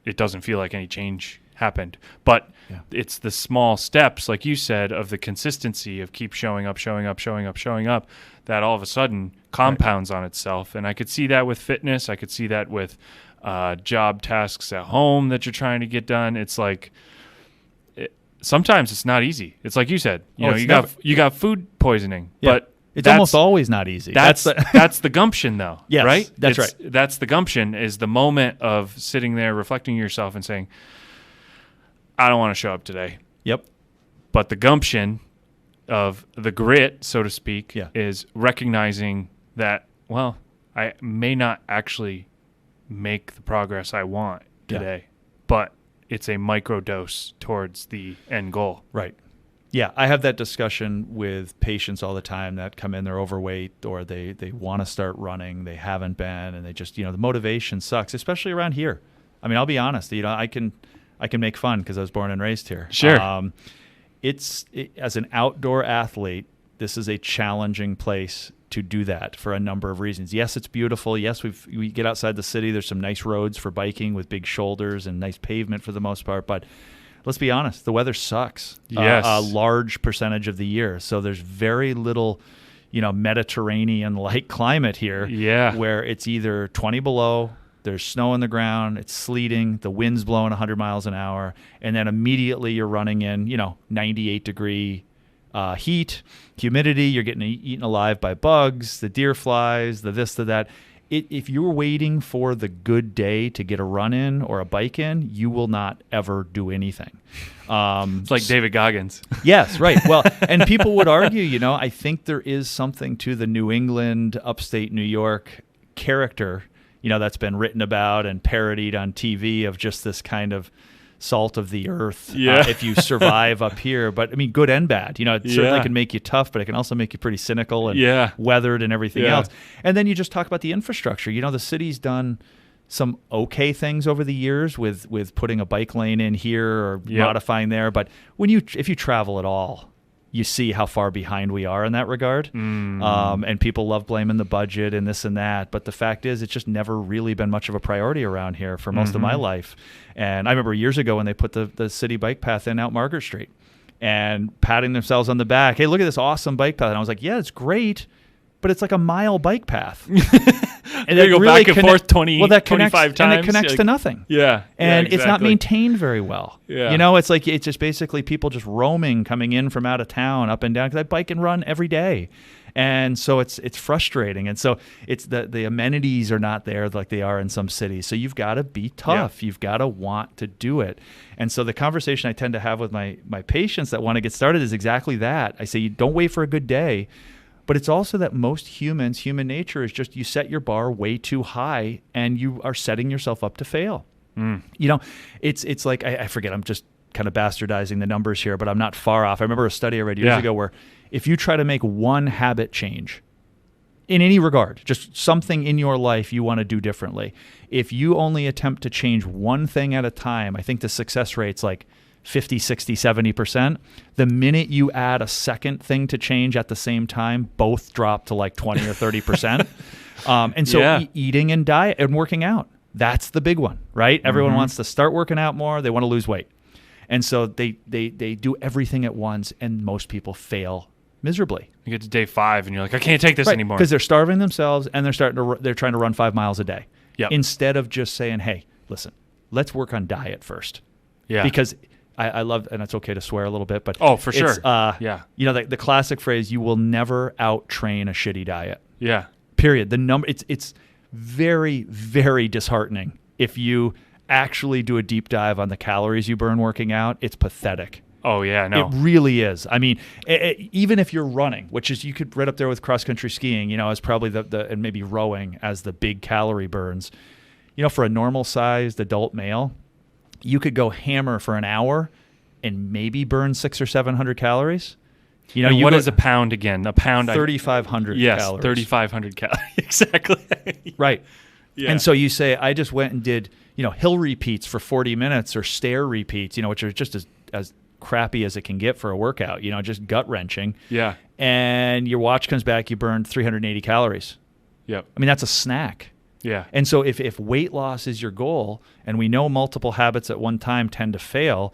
it doesn't feel like any change happened. But it's the small steps, like you said, of the consistency of keep showing up, that all of a sudden compounds on itself. And I could see that with fitness. I could see that with job tasks at home that you're trying to get done. It's like sometimes it's not easy. It's like you said, you got food poisoning, but it's almost always not easy. That's the gumption, though. Yes, right? That's right. That's the gumption, is the moment of sitting there reflecting yourself and saying, I don't want to show up today. Yep. But the gumption of the grit, so to speak, is recognizing that, well, I may not actually make the progress I want today, but it's a microdose towards the end goal. Right. Yeah, I have that discussion with patients all the time that come in, they're overweight, or they want to start running, they haven't been, and they just, the motivation sucks, especially around here. I mean, I'll be honest, I can make fun because I was born and raised here. Sure. As an outdoor athlete, this is a challenging place to do that for a number of reasons. Yes, it's beautiful. Yes, we get outside the city. There's some nice roads for biking with big shoulders and nice pavement for the most part. But let's be honest, the weather sucks. Yes. A large percentage of the year. So there's very little, Mediterranean-like climate here. Yeah. Where it's either 20 below there's snow on the ground, it's sleeting, the wind's blowing 100 miles an hour, and then immediately you're running in, 98-degree heat, humidity, you're getting eaten alive by bugs, the deer flies, the this, the that. If you're waiting for the good day to get a run in or a bike in, you will not ever do anything. It's like David Goggins. Yes, right. Well, and people would argue, I think there is something to the New England, upstate New York character, that's been written about and parodied on TV of just this kind of salt of the earth if you survive up here. But I mean, good and bad. It certainly can make you tough, but it can also make you pretty cynical and weathered and everything else. And then you just talk about the infrastructure. The city's done some okay things over the years with putting a bike lane in here or modifying there. But if you travel at all, you see how far behind we are in that regard. And people love blaming the budget and this and that. But the fact is, it's just never really been much of a priority around here for most of my life. And I remember years ago when they put the city bike path in out Margaret Street and patting themselves on the back. Hey, look at this awesome bike path. And I was like, yeah, it's great, but it's like a mile bike path. And you go really back and forth 25 times. And it connects to nothing. Yeah. And exactly. It's not maintained very well. Yeah. It's like it's just basically people just roaming, coming in from out of town, up and down, because I bike and run every day. And so it's frustrating. And so it's the amenities are not there like they are in some cities. So you've got to be tough. Yeah. You've got to want to do it. And so the conversation I tend to have with my patients that want to get started is exactly that. I say, you don't wait for a good day. But it's also that most human nature is just you set your bar way too high and you are setting yourself up to fail. It's like, I forget, I'm just kind of bastardizing the numbers here, but I'm not far off. I remember a study I read years ago where if you try to make one habit change in any regard, just something in your life you want to do differently, if you only attempt to change one thing at a time, I think the success rate's like 50, 60, 70%. The minute you add a second thing to change at the same time, both drop to like 20 or 30%. And so eating and diet and working out, that's the big one, right? Everyone wants to start working out more. They want to lose weight. And so they do everything at once, and most people fail miserably. You get to day 5 and you're like, I can't take this anymore. Because they're starving themselves and they're trying to run 5 miles a day. Yep. Instead of just saying, hey, listen, let's work on diet first. Yeah. Because I love, and it's okay to swear a little bit, but for sure. The classic phrase, you will never out-train a shitty diet. Yeah. Period. It's very, very disheartening. If you actually do a deep dive on the calories you burn working out, it's pathetic. Oh, yeah, no. It really is. I mean, even if you're running, which is, you could right up there with cross-country skiing, as probably and maybe rowing as the big calorie burns. For a normal-sized adult male, you could go hammer for an hour and maybe burn 600 or 700 calories. What is a pound again? A pound, 3,500 calories. Yes, 3,500 calories. Exactly. Right. Yeah. And so you say, I just went and did, hill repeats for 40 minutes or stair repeats, which are just as crappy as it can get for a workout, just gut-wrenching. Yeah. And your watch comes back, you burned 380 calories. Yep. I mean, that's a snack. Yeah. And so if weight loss is your goal, and we know multiple habits at one time tend to fail,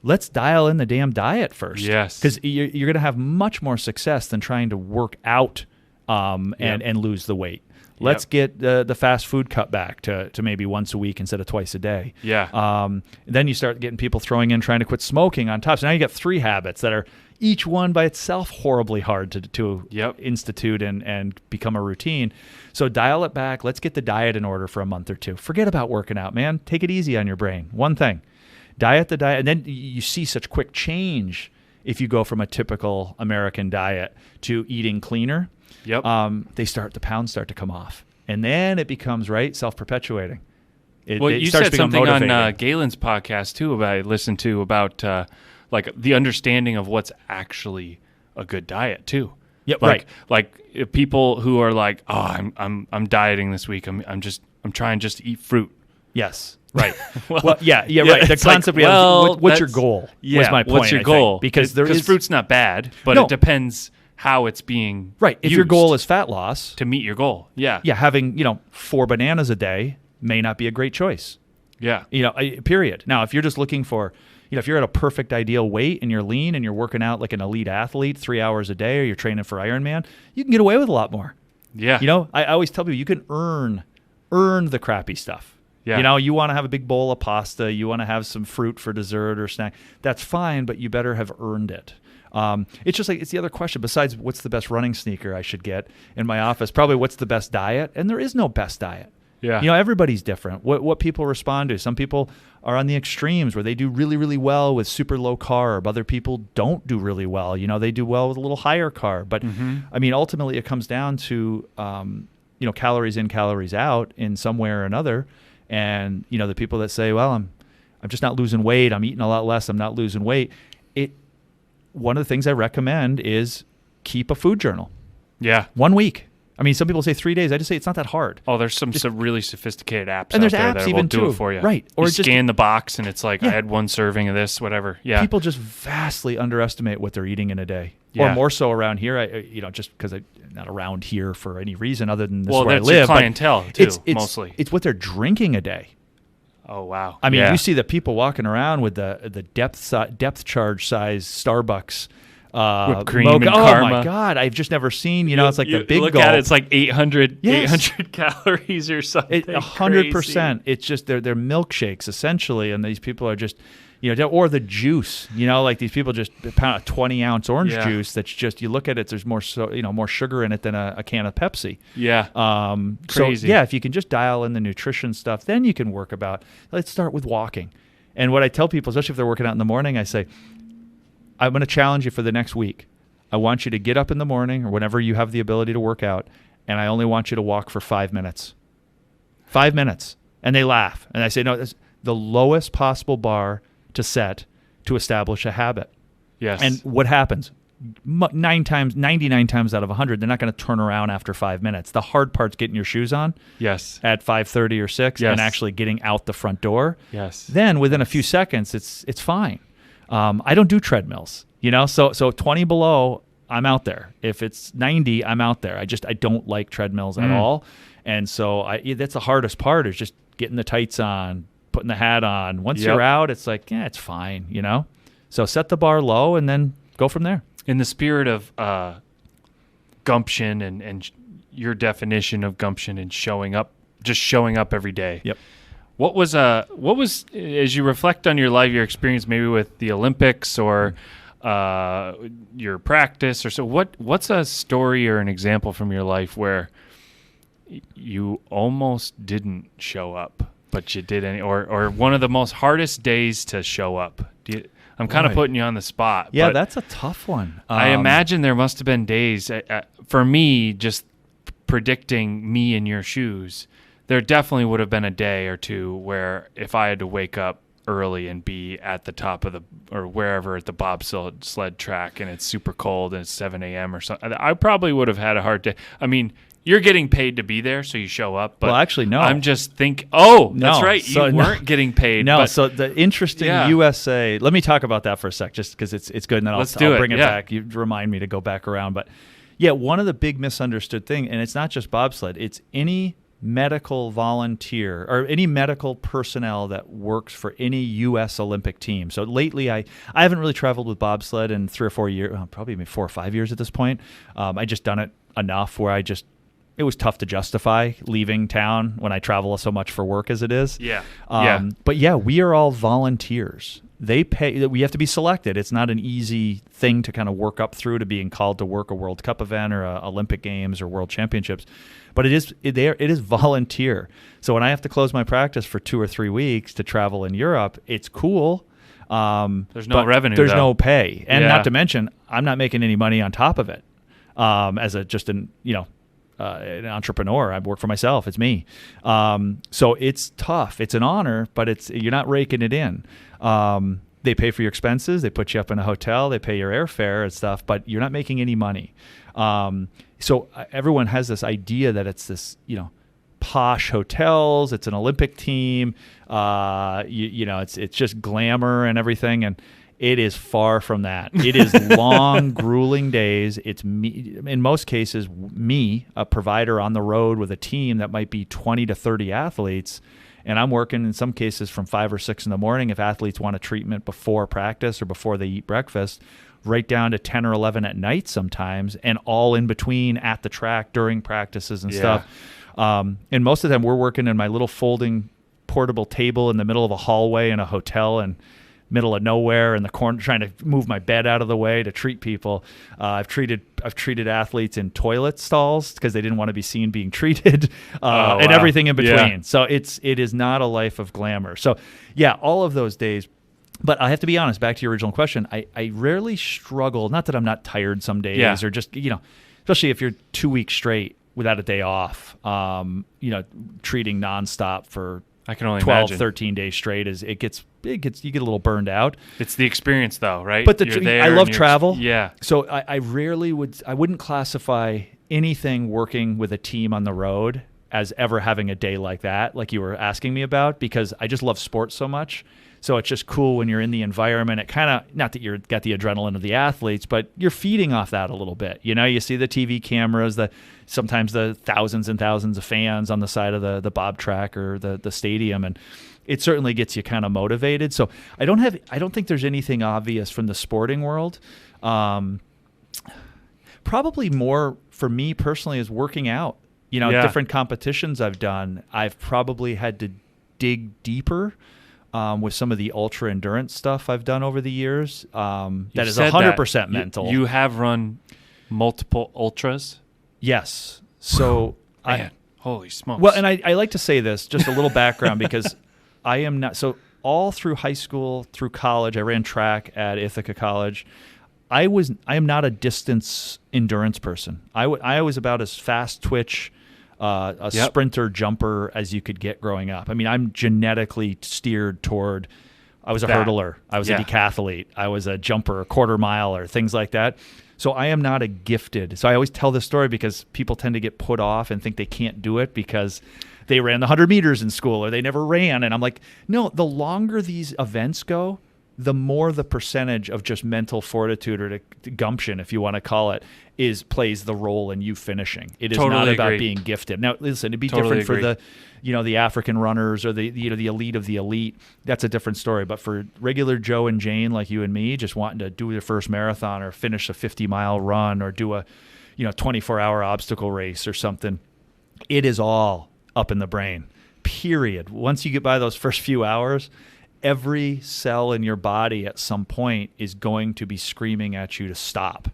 let's dial in the damn diet first. Yes. Because you're going to have much more success than trying to work out and lose the weight. Let's get the fast food cut back to maybe once a week instead of twice a day. Yeah. Then you start getting people throwing in trying to quit smoking on top. So now you got 3 habits that are each one by itself horribly hard to institute and become a routine. So dial it back. Let's get the diet in order for a month or 2. Forget about working out, man. Take it easy on your brain. One thing. Diet the diet. And then you see such quick change if you go from a typical American diet to eating cleaner. Yep. The pounds start to come off. And then it becomes, self-perpetuating. You said something on Galen's podcast, too, I listened to about like the understanding of what's actually a good diet, too. Yep, Like if people who are like, oh, I'm dieting this week. I'm trying just to eat fruit. Yes. Right. Right. The concept what's your goal? Yeah, was my point. What's your goal? Because fruit's not bad, but it depends how it's being If your goal is fat loss to meet your goal. Yeah. Yeah, having, 4 bananas a day may not be a great choice. Yeah. Period. Now, if you're just looking for, if you're at a perfect ideal weight and you're lean and you're working out like an elite athlete 3 hours a day, or you're training for Ironman, you can get away with a lot more. Yeah. I always tell people you can earn earn the crappy stuff. Yeah. You know, you want to have a big bowl of pasta, you want to have some fruit for dessert or snack. That's fine, but you better have earned it. It's just like, it's the other question. Besides, what's the best running sneaker I should get in my office? Probably what's the best diet? And there is no best diet. Yeah. You know, everybody's different. What people respond to. Some people are on the extremes where they do really, really well with super low carb. Other people don't do really well. You know, they do well with a little higher carb. But I mean, ultimately, it comes down to calories in, calories out in some way or another. And you know, the people that say, "Well, I'm just not losing weight. I'm eating a lot less. I'm not losing weight." One of the things I recommend is keep a food journal. Yeah. 1 week. I mean, some people say 3 days. I just say it's not that hard. Oh, there's some really sophisticated apps and there's out there apps that even will do too. it for you. Right. Or you scan the box and it's like, I had 1 serving of this, whatever. Yeah. People just vastly underestimate what they're eating in a day. Yeah. Or more so around here, just because I'm not around here for any reason other than this is where I that's live. Your clientele too, mostly. It's what they're drinking a day. Oh, wow. I mean, you see the people walking around with the depth charge size Starbucks whipped cream mocha. and Oh Karma. my God! I've just never seen. It's like the big look gulp. at it, it's like 800 Yes. calories or something. 100%. It's just they're milkshakes essentially, and these people are just, or the juice. Like these people just pound a 20-ounce orange juice. That's just, you look at it, there's more more sugar in it than a can of Pepsi. Yeah. Crazy. So if you can just dial in the nutrition stuff, then you can work about. Let's start with walking. And what I tell people, especially if they're working out in the morning, I say, I'm going to challenge you for the next week. I want you to get up in the morning or whenever you have the ability to work out, and I only want you to walk for 5 minutes. 5 minutes. And they laugh. And I say, no, that's the lowest possible bar to set to establish a habit. Yes. And what happens? 99 times out of 100, they're not going to turn around after 5 minutes. The hard part's getting your shoes on. Yes. At 5:30 or 6 and actually getting out the front door. Yes. Then within a few seconds, it's fine. I don't do treadmills, so 20 below, I'm out there. If it's 90, I'm out there. I don't like treadmills at all. And so that's the hardest part, is just getting the tights on, putting the hat on. Once you're out, it's like, it's fine, So set the bar low and then go from there. In the spirit of gumption and your definition of gumption and showing up every day. Yep. What was as you reflect on your life, your experience maybe with the Olympics or your practice or so, what's a story or an example from your life where you almost didn't show up, but you did or one of the most hardest days to show up? I'm kind of putting you on the spot. Yeah, but that's a tough one. I imagine there must have been days for me, just predicting me in your shoes. There definitely would have been a day or two where if I had to wake up early and be at the top of or wherever at the bobsled track and it's super cold and it's 7 a.m. or something, I probably would have had a hard day. I mean, you're getting paid to be there, so you show up. But well, actually, no. I'm just thinking, that's right. So you weren't getting paid. No, but, so the interesting USA, let me talk about that for a sec, just because it's good, and then I'll bring it back. You remind me to go back around. But yeah, one of the big misunderstood thing, and it's not just bobsled, it's any medical volunteer or any medical personnel that works for any U.S. Olympic team. So lately, I haven't really traveled with bobsled in 3 or 4 years, probably maybe 4 or 5 years at this point. I just done it enough where it was tough to justify leaving town when I travel so much for work as it is. Yeah. But yeah, we are all volunteers. They pay. We have to be selected. It's not an easy thing to kind of work up through to being called to work a World Cup event or Olympic Games or World Championships. But it is volunteer. So when I have to close my practice for 2 or 3 weeks to travel in Europe, it's cool. There's no revenue. There's though. no pay, and not to mention, I'm not making any money on top of it. As an entrepreneur, I work for myself. It's me. So it's tough. It's an honor, but you're not raking it in. They pay for your expenses. They put you up in a hotel. They pay your airfare and stuff, but you're not making any money. So everyone has this idea that it's this, posh hotels. It's an Olympic team. It's just glamour and everything. And it is far from that. It is long, grueling days. It's me, in most cases, a provider on the road with a team that might be 20 to 30 athletes. And I'm working in some cases from 5 or 6 in the morning if athletes want a treatment before practice or before they eat breakfast, right down to 10 or 11 at night sometimes, and all in between at the track during practices and stuff. And most of them we're working in my little folding portable table in the middle of a hallway in a hotel and middle of nowhere in the corner, trying to move my bed out of the way to treat people. I've treated athletes in toilet stalls because they didn't want to be seen being treated, and everything in between. Yeah. So it is not a life of glamour. So yeah, all of those days. But I have to be honest, back to your original question, I rarely struggle, not that I'm not tired some days or just, especially if you're 2 weeks straight without a day off, treating nonstop for I can only 12, imagine. 13 days straight you get a little burned out. It's the experience though, right? But I love travel. Yeah. So I wouldn't classify anything working with a team on the road as ever having a day like that, like you were asking me about, because I just love sports so much. So it's just cool when you're in the environment. It kind of, not that you're got the adrenaline of the athletes, but you're feeding off that a little bit. You see the TV cameras, sometimes the thousands and thousands of fans on the side of the bob track or the stadium, and it certainly gets you kind of motivated. So I don't think there's anything obvious from the sporting world. Probably more for me personally is working out. Different competitions I've done, I've probably had to dig deeper. With some of the ultra endurance stuff I've done over the years, that is 100% mental. You have run multiple ultras? Yes. So holy smokes. Well, and I like to say this, just a little background, because I am not, so all through high school, through college, I ran track at Ithaca College. I am not a distance endurance person. I was about as fast twitch, sprinter jumper as you could get growing up. I mean, I'm genetically steered toward, I was a hurdler, I was a decathlete, I was a jumper, a quarter miler, things like that. So I am not a gifted. So I always tell this story because people tend to get put off and think they can't do it because they ran the 100 meters in school or they never ran. And I'm like, no, the longer these events go, the more the percentage of just mental fortitude or gumption, if you want to call it, plays the role in you finishing. It is not about being gifted. Now, listen, it'd be different for the African runners or the elite of the elite. That's a different story. But for regular Joe and Jane like you and me, just wanting to do their first marathon or finish a 50-mile run or do a 24-hour obstacle race or something, it is all up in the brain. Period. Once you get by those first few hours, every cell in your body at some point is going to be screaming at you to stop.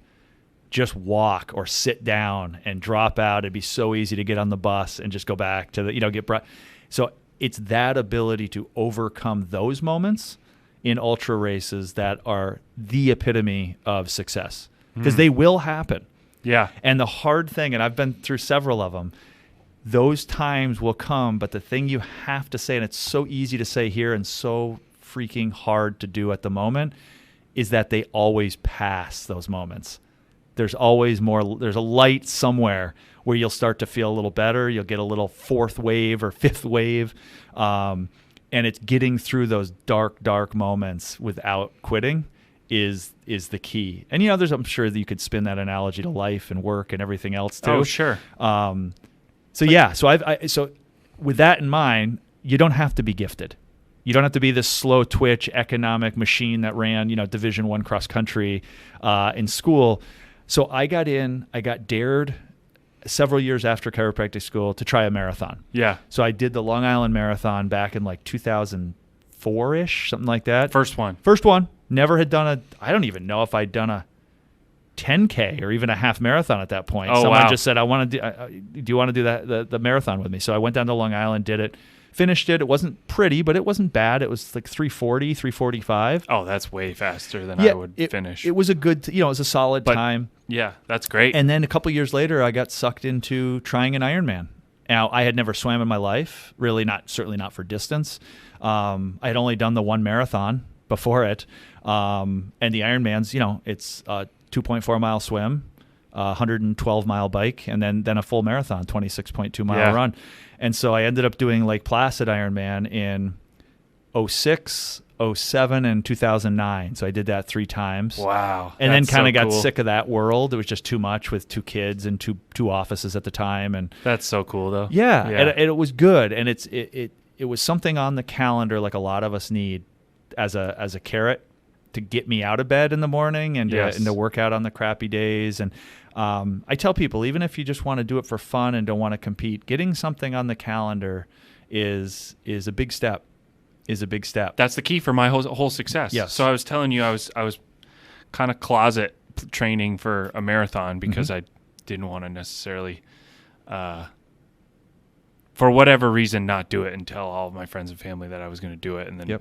Just walk or sit down and drop out. It'd be so easy to get on the bus and just go back to get brought. So it's that ability to overcome those moments in ultra races that are the epitome of success, because they will happen. Yeah. And the hard thing, and I've been through several of them, those times will come, but the thing you have to say, and it's so easy to say here and so freaking hard to do at the moment, is that they always pass those moments. There's always more, there's a light somewhere where you'll start to feel a little better. You'll get a little fourth wave or fifth wave. And it's getting through those dark moments without quitting is the key. And, I'm sure that you could spin that analogy to life and work and everything else too. Oh, sure. So with that in mind, you don't have to be gifted. You don't have to be this slow twitch economic machine that ran, Division I cross country in school. So I got dared several years after chiropractic school to try a marathon. Yeah. So I did the Long Island Marathon back in like 2004-ish, something like that. First one. Never had done I don't even know if I'd done a 10K or even a half marathon at that point. Someone just said, do you want to do the marathon with me? So I went down to Long Island, did it, finished it. It wasn't pretty, but it wasn't bad. It was like 3:40, 3:45. Oh, that's way faster than I would finish. It was a good, it was a solid time. Yeah, that's great. And then a couple years later, I got sucked into trying an Ironman. Now, I had never swam in my life, really certainly not for distance. I had only done the one marathon before it. And the Ironman's, it's 2.4 mile swim, 112 mile bike, and then a full marathon, 26.2 mile run. And so I ended up doing Lake Placid Ironman in 2006, 2007, and 2009. So I did that 3 times. Wow. And then kind of got sick of that world. It was just too much with 2 kids and two offices at the time. And that's so cool though. Yeah. And it was good. And it was something on the calendar like a lot of us need as a carrot. get me out of bed in the morning and Yes. to work out on the crappy days. And I tell people, even if you just want to do it for fun and don't want to compete, getting something on the calendar is a big step. That's the key for my whole success. Yes. So I was telling you, I was kind of closet training for a marathon because I didn't want to necessarily, for whatever reason, not do it and tell all of my friends and family that I was going to do it, and then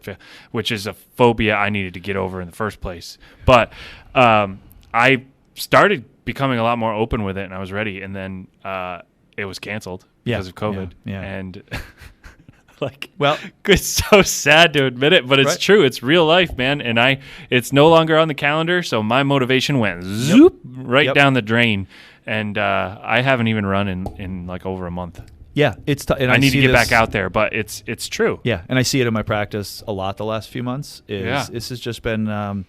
which is a phobia I needed to get over in the first place. But I started becoming a lot more open with it, and I was ready, and then it was canceled because of COVID. And it's so sad to admit it, but it's true. It's real life, man. And it's no longer on the calendar, so my motivation went down the drain. And I haven't even run in like over a month. Yeah, it's and I need to get back out there, but it's true. Yeah, and I see it in my practice a lot the last few months. This has just been,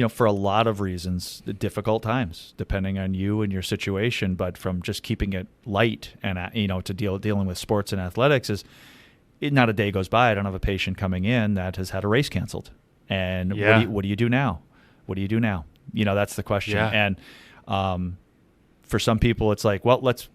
for a lot of reasons, the difficult times, depending on you and your situation. But from just keeping it light and to dealing with sports and athletics not a day goes by I don't have a patient coming in that has had a race canceled. And what do you do now? What do you do now? That's the question. Yeah. And for some people, it's like, well, let's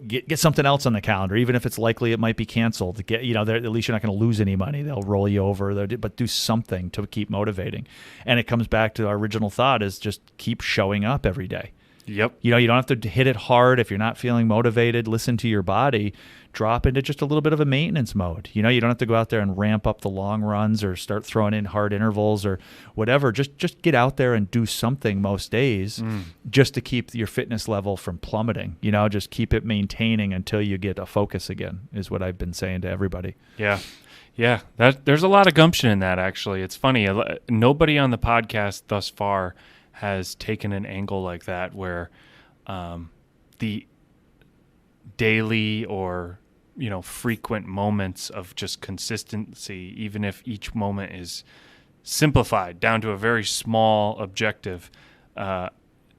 get something else on the calendar, even if it's likely it might be canceled. To get at least you're not going to lose any money. They'll roll you over, but do something to keep motivating. And it comes back to our original thought: is just keep showing up every day. Yep. You don't have to hit it hard if you're not feeling motivated. Listen to your body. Drop into just a little bit of a maintenance mode. You don't have to go out there and ramp up the long runs or start throwing in hard intervals or whatever. Just get out there and do something most days just to keep your fitness level from plummeting. Just keep it maintaining until you get a focus again is what I've been saying to everybody. Yeah. Yeah. There's a lot of gumption in that, actually. It's funny. Nobody on the podcast thus far has taken an angle like that where the daily or frequent moments of just consistency, even if each moment is simplified down to a very small objective,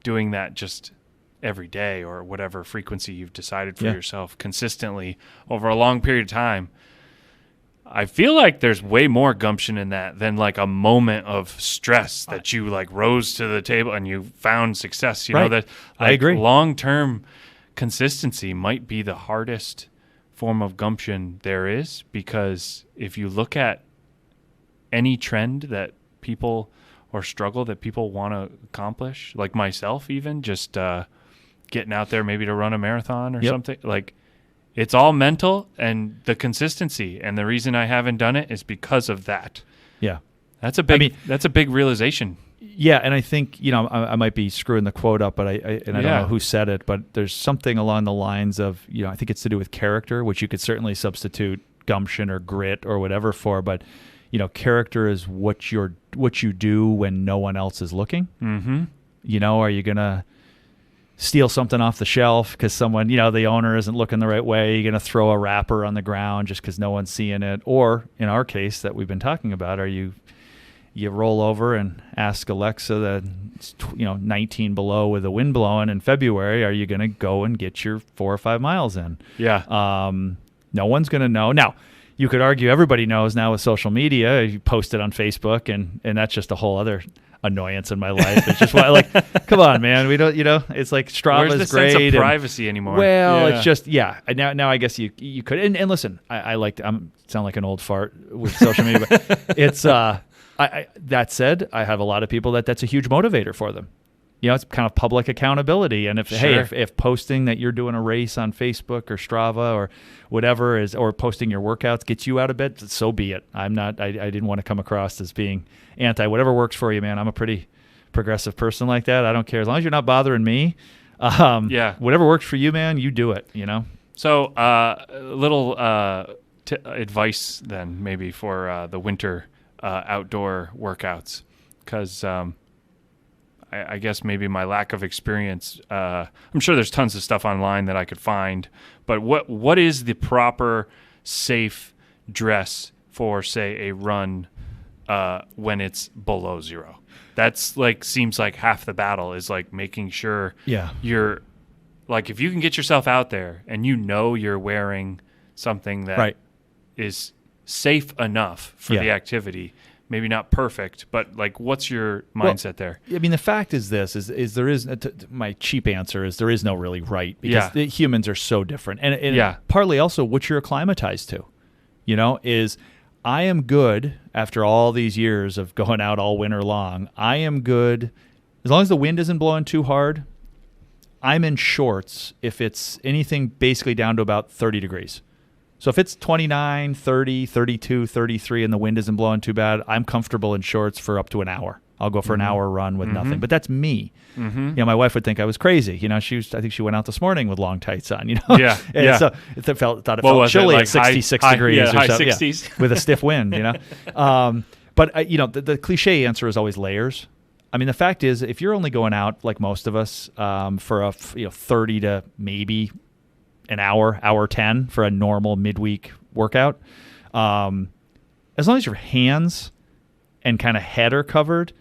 doing that just every day or whatever frequency you've decided for yourself consistently over a long period of time. I feel like there's way more gumption in that than like a moment of stress that you like rose to the table and you found success. That like, I agree. Long-term consistency might be the hardest form of gumption there is, because if you look at any trend that people or struggle that people want to accomplish, like myself, even just getting out there maybe to run a marathon or something, like it's all mental, and the consistency. And the reason I haven't done it is because of that. Yeah. That's a big realization. Yeah, and I think, I might be screwing the quote up, but I don't know who said it, but there's something along the lines of, I think it's to do with character, which you could certainly substitute gumption or grit or whatever for, but character is what you do when no one else is looking. Mm-hmm. Are you gonna steal something off the shelf because someone, the owner isn't looking the right way? You're going to throw a wrapper on the ground just because no one's seeing it? Or in our case that we've been talking about, are you roll over and ask Alexa that it's 19 below with the wind blowing in February, are you going to go and get your 4 or 5 miles in? Yeah. No one's going to know. Now, you could argue everybody knows now with social media. You post it on Facebook, and that's just a whole other annoyance in my life. It's just come on, man. We don't, it's like Strava's Where's the great. Sense of privacy anymore? Well, it's just, Now I guess you could, and listen, I like to, sound like an old fart with social media, but it's, that said, I have a lot of people that's a huge motivator for them. It's kind of public accountability. And if posting that you're doing a race on Facebook or Strava or whatever or posting your workouts gets you out of bed, so be it. I didn't want to come across as being anti. Whatever works for you, man. I'm a pretty progressive person like that. I don't care. As long as you're not bothering me. Whatever works for you, man, you do it, So a little advice then maybe for the winter outdoor workouts, because I guess maybe my lack of experience, I'm sure there's tons of stuff online that I could find, but what is the proper safe dress for, say, a run when it's below zero? That's seems like half the battle is making sure you're if you can get yourself out there and you're wearing something that is safe enough for the activity, maybe not perfect, but like, what's your mindset there? I mean, the fact is this, is there is, my cheap answer is there is no really right, because the humans are so different. And partly also what you're acclimatized to, is I am good after all these years of going out all winter long. I am good as long as the wind isn't blowing too hard. I'm in shorts if it's anything basically down to about 30 degrees. So if it's 29, 30, 32, 33 and the wind isn't blowing too bad, I'm comfortable in shorts for up to an hour. I'll go for an hour run with nothing. But that's me. My wife would think I was crazy. I think she went out this morning with long tights on. Yeah. So it felt chilly at 66 degrees high or so. 60s. With a stiff wind. But the cliche answer is always layers. I mean, the fact is, if you're only going out like most of us for a 30 to maybe an hour 10 for a normal midweek workout, as long as your hands and kind of head are covered,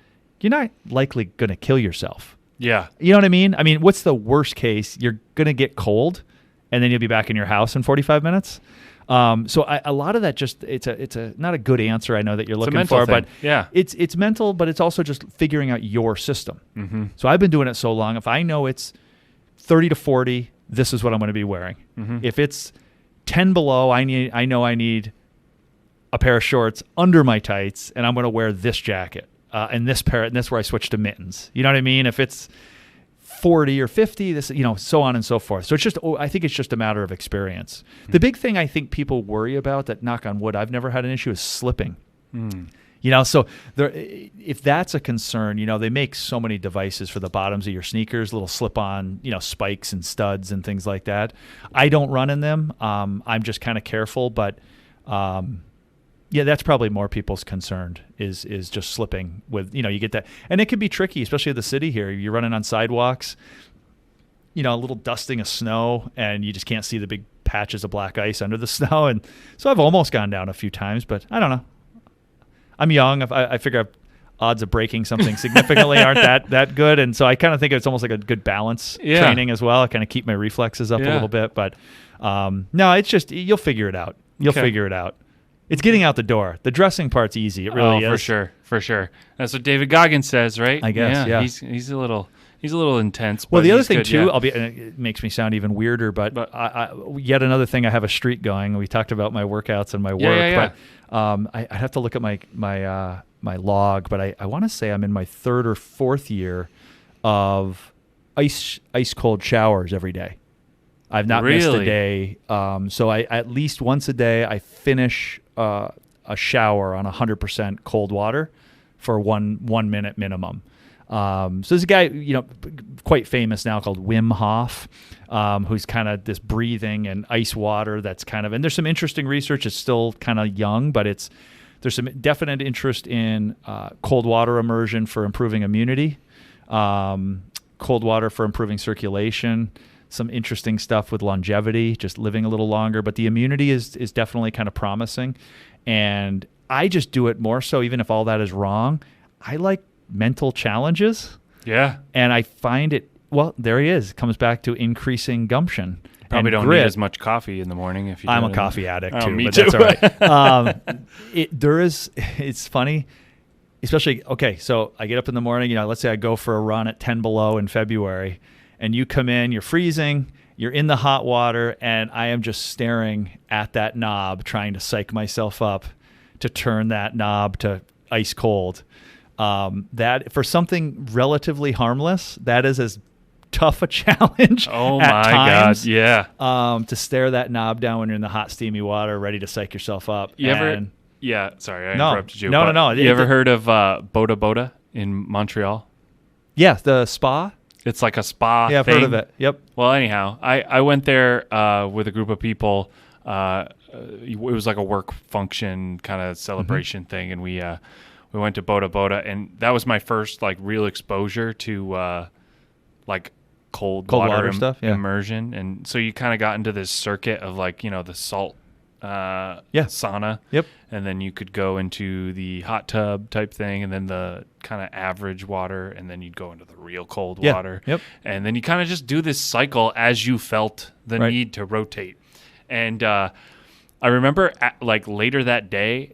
you're not likely going to kill yourself. Yeah. You know what I mean? I mean, what's the worst case? You're going to get cold, and then you'll be back in your house in 45 minutes. So a lot of that just it's a not a good answer. I know that you're looking for, thing. But it's mental, but it's also just figuring out your system. So I've been doing it so long. If I know it's 30 to 40, this is what I'm going to be wearing. If it's 10 below, I know I need a pair of shorts under my tights, and I'm going to wear this jacket and this pair, and this where I switch to mittens. You know what I mean? If it's 40 or 50, this, so on and so forth. So I think it's just a matter of experience. The big thing I think people worry about, that knock on wood, I've never had an issue, is slipping. So if that's a concern, they make so many devices for the bottoms of your sneakers, little slip-on, spikes and studs and things like that. I don't run in them. I'm just kind of careful, but that's probably more people's concern is just slipping with, you get that. And it can be tricky, especially in the city here. You're running on sidewalks, a little dusting of snow, and you just can't see the big patches of black ice under the snow. And so I've almost gone down a few times, but I don't know. I'm young. I figure odds of breaking something significantly aren't that good. And so I kind of think it's almost like a good balance training as well. I kind of keep my reflexes up a little bit. But no, it's just, you'll figure it out. Figure it out. It's getting out the door. The dressing part's easy. It really is. For sure. That's what David Goggins says, right? I guess, yeah. He's a little intense. Well, the other thing too, and it makes me sound even weirder, but I yet another thing, I have a streak going. We talked about my workouts and my work, but I'd have to look at my log, but I want to say I'm in my third or fourth year of ice cold showers every day. I've not missed a day. So I at least once a day I finish a shower on 100% cold water for 1 minute minimum. So there's a guy, quite famous now called Wim Hof, who's kind of this breathing and ice water that's kind of, and there's some interesting research. It's still kind of young, but there's some definite interest in cold water immersion for improving immunity, cold water for improving circulation, some interesting stuff with longevity, just living a little longer. But the immunity is definitely kind of promising. And I just do it more so, even if all that is wrong. I like mental challenges. Yeah. And I find it, there he is. It comes back to increasing gumption. Probably don't need as much coffee in the morning if you I'm a coffee addict too, me but too. That's all right. It's funny, especially, so I get up in the morning, let's say I go for a run at 10 below in February, and you come in, you're freezing, you're in the hot water, and I am just staring at that knob, trying to psych myself up to turn that knob to ice cold. That for something relatively harmless, that is as tough a challenge. Oh my God! Yeah. To stare that knob down when you're in the hot, steamy water, ready to psych yourself up. Yeah. Sorry, I interrupted you. No. You ever heard of Boda Boda in Montreal? Yeah, the spa. It's like a spa. Yeah, I've thing. heard of it. Yep. Well, anyhow, I went there with a group of people. It was like a work function kind of celebration thing, and we went to Boda Boda, and that was my first like real exposure to like cold water stuff, immersion. And so you kind of got into this circuit of like the salt sauna. Yep. And then you could go into the hot tub type thing, and then the kind of average water, and then you'd go into the real cold water. Yep. And then you kind of just do this cycle as you felt the need to rotate. And I remember like later that day,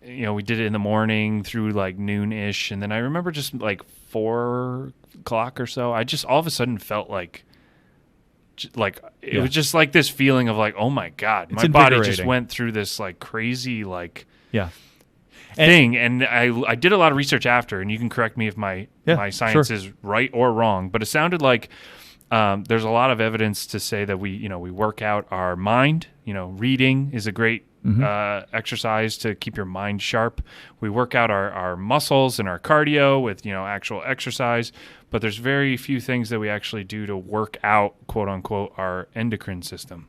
we did it in the morning through like noon-ish, and then I remember just like 4 o'clock or so, I just all of a sudden felt like it was just like this feeling of like, oh my God, my body just went through this like crazy like thing. And I did a lot of research after, and you can correct me if my science is right or wrong, but it sounded like there's a lot of evidence to say that we work out our mind. Reading is a great exercise to keep your mind sharp. We work out our muscles and our cardio with actual exercise, but there's very few things that we actually do to work out, quote unquote, our endocrine system.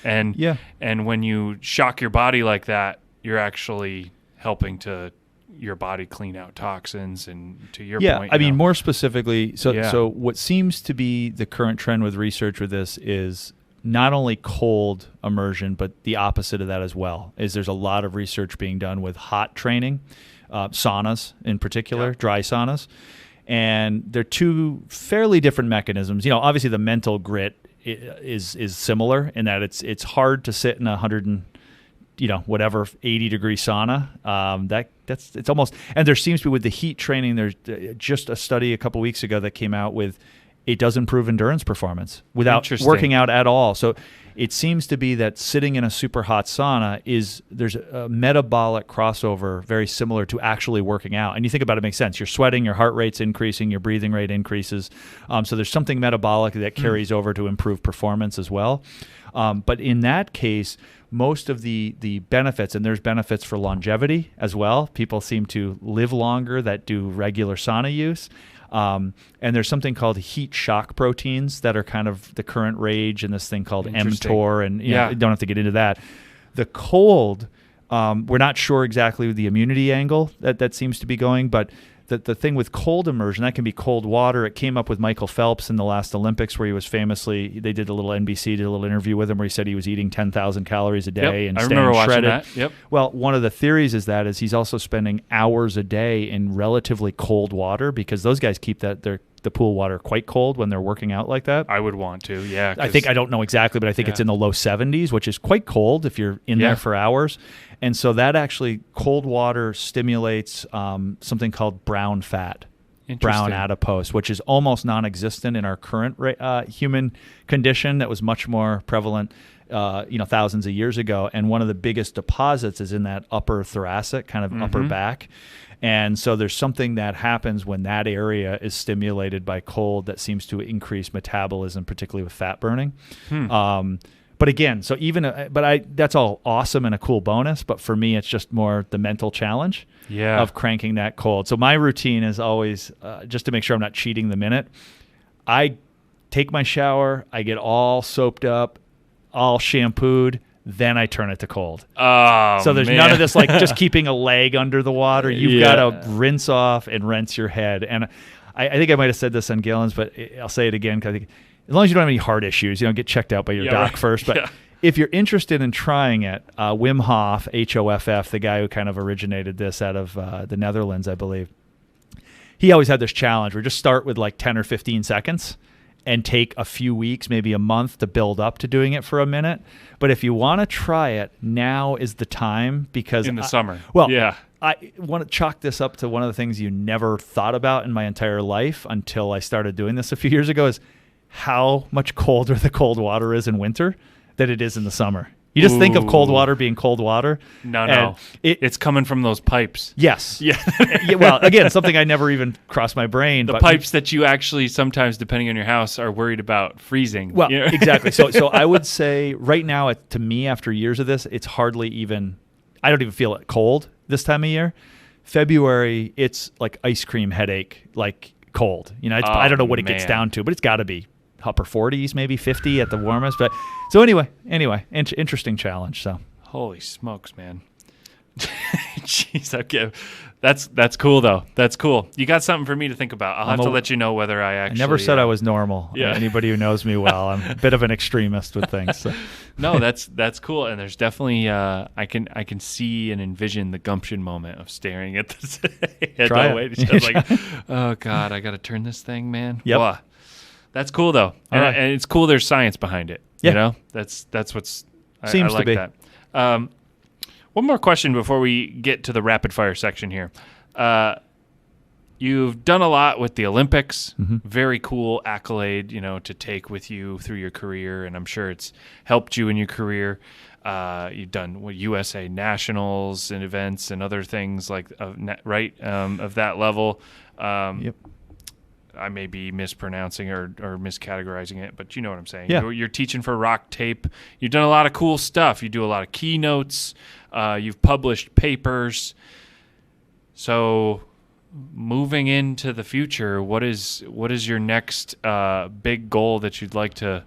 And when you shock your body like that, you're actually helping your body clean out toxins. And to your point, I mean, more specifically, so what seems to be the current trend with research with this is not only cold immersion, but the opposite of that as well. There's a lot of research being done with hot training, saunas in particular, dry saunas, and they're two fairly different mechanisms. Obviously the mental grit is similar in that it's hard to sit in 80-degree sauna. It's almost, and there seems to be with the heat training. There's just a study a couple weeks ago that came out with. It does improve endurance performance without working out at all. So it seems to be that sitting in a super hot sauna there's a metabolic crossover very similar to actually working out. And you think about it, makes sense. You're sweating, your heart rate's increasing, your breathing rate increases. So there's something metabolic that carries over to improve performance as well. But in that case, most of the benefits, and there's benefits for longevity as well. People seem to live longer that do regular sauna use. And there's something called heat shock proteins that are kind of the current rage, and this thing called mTOR, and you don't have to get into that. The cold, we're not sure exactly the immunity angle that seems to be going, but the thing with cold immersion, that can be cold water. It came up with Michael Phelps in the last Olympics, where he was they did a little interview with him where he said he was eating 10,000 calories a day and staying shredded. That. Yep. Well, one of the theories is he's also spending hours a day in relatively cold water, because those guys keep the pool water quite cold when they're working out like that. I would want to, yeah. I don't know exactly, but I think it's in the low 70s, which is quite cold if you're in there for hours. And so that actually, cold water stimulates something called brown fat, brown adipose, which is almost non-existent in our current human condition. That was much more prevalent thousands of years ago. And one of the biggest deposits is in that upper thoracic, kind of upper back. And so there's something that happens when that area is stimulated by cold that seems to increase metabolism, particularly with fat burning. But again, so that's all awesome and a cool bonus. But for me, it's just more the mental challenge of cranking that cold. So my routine is always, just to make sure I'm not cheating the minute, I take my shower, I get all soaped up, all shampooed, then I turn it to cold. Oh, so there's none of this like just keeping a leg under the water. You've got to rinse off and rinse your head. And I think I might have said this on Gillen's, but I'll say it again, because I think as long as you don't have any heart issues, get checked out by your doc first. But if you're interested in trying it, Wim Hof, Hoff, the guy who kind of originated this out of the Netherlands, I believe, he always had this challenge where just start with like 10 or 15 seconds and take a few weeks, maybe a month, to build up to doing it for a minute. But if you want to try it, now is the time, because in the summer. Well, I want to chalk this up to one of the things you never thought about in my entire life until I started doing this a few years ago, is how much colder the cold water is in winter than it is in the summer. You just think of cold water being cold water. No. It's coming from those pipes. Yes. Yeah. Well, again, something I never even crossed my brain. The pipes that you actually sometimes, depending on your house, are worried about freezing. Well, exactly. So I would say right now, to me, after years of this, it's hardly even, I don't even feel it cold this time of year. February, it's like ice cream headache, like cold. I don't know what it gets down to, but it's got to be upper 40s, maybe 50 at the warmest. But so anyway, interesting challenge. So holy smokes, man. Jeez, okay. That's cool though. That's cool. You got something for me to think about. I'll have to let you know whether I actually. I never said I was normal. Yeah. Anybody who knows me well, I'm a bit of an extremist with things. So. No, that's cool. And there's definitely I can see and envision the gumption moment of staring at this. Try it. Like, oh God, I got to turn this thing, man. Yep. Wow. That's cool though, and it's cool. There's science behind it. Yeah. That's what's seems I like to be. That. One more question before we get to the rapid fire section here. You've done a lot with the Olympics. Very cool accolade, to take with you through your career, and I'm sure it's helped you in your career. You've done USA Nationals and events and other things like of that level. I may be mispronouncing or miscategorizing it, but you know what I'm saying. Yeah. You're teaching for Rock Tape. You've done a lot of cool stuff. You do a lot of keynotes. You've published papers. So moving into the future, what is your next big goal that you'd like to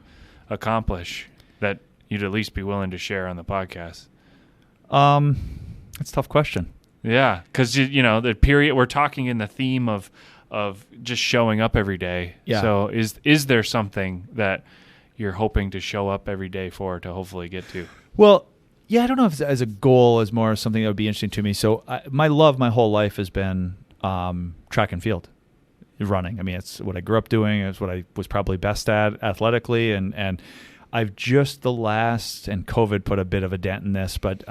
accomplish that you'd at least be willing to share on the podcast? That's a tough question. Yeah, because the period we're talking in the theme of just showing up every day. Yeah. So is there something that you're hoping to show up every day for to hopefully get to? Well, yeah, I don't know if as a goal is more something that would be interesting to me. So my whole life has been track and field, running. I mean, it's what I grew up doing. It's what I was probably best at athletically. And I've just and COVID put a bit of a dent in this, but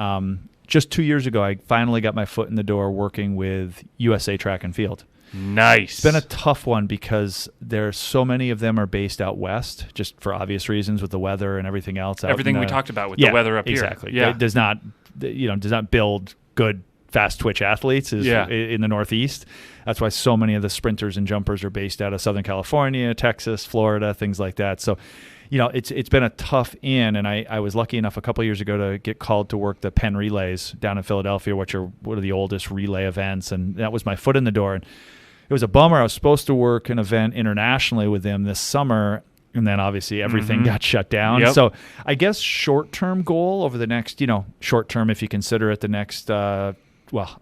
just 2 years ago, I finally got my foot in the door working with USA Track and Field. Nice. It's been a tough one because there's so many of them are based out west, just for obvious reasons with the weather and everything else. Everything we talked about with the weather up here. Exactly. Yeah. It does not build good fast twitch athletes in the Northeast. That's why so many of the sprinters and jumpers are based out of Southern California, Texas, Florida, things like that. So, it's been a tough in, and I was lucky enough a couple of years ago to get called to work the Penn Relays down in Philadelphia, which are one of the oldest relay events, and that was my foot in the door. And it was a bummer. I was supposed to work an event internationally with them this summer, and then obviously everything got shut down. Yep. So I guess short-term goal over the next, short-term if you consider it the next, I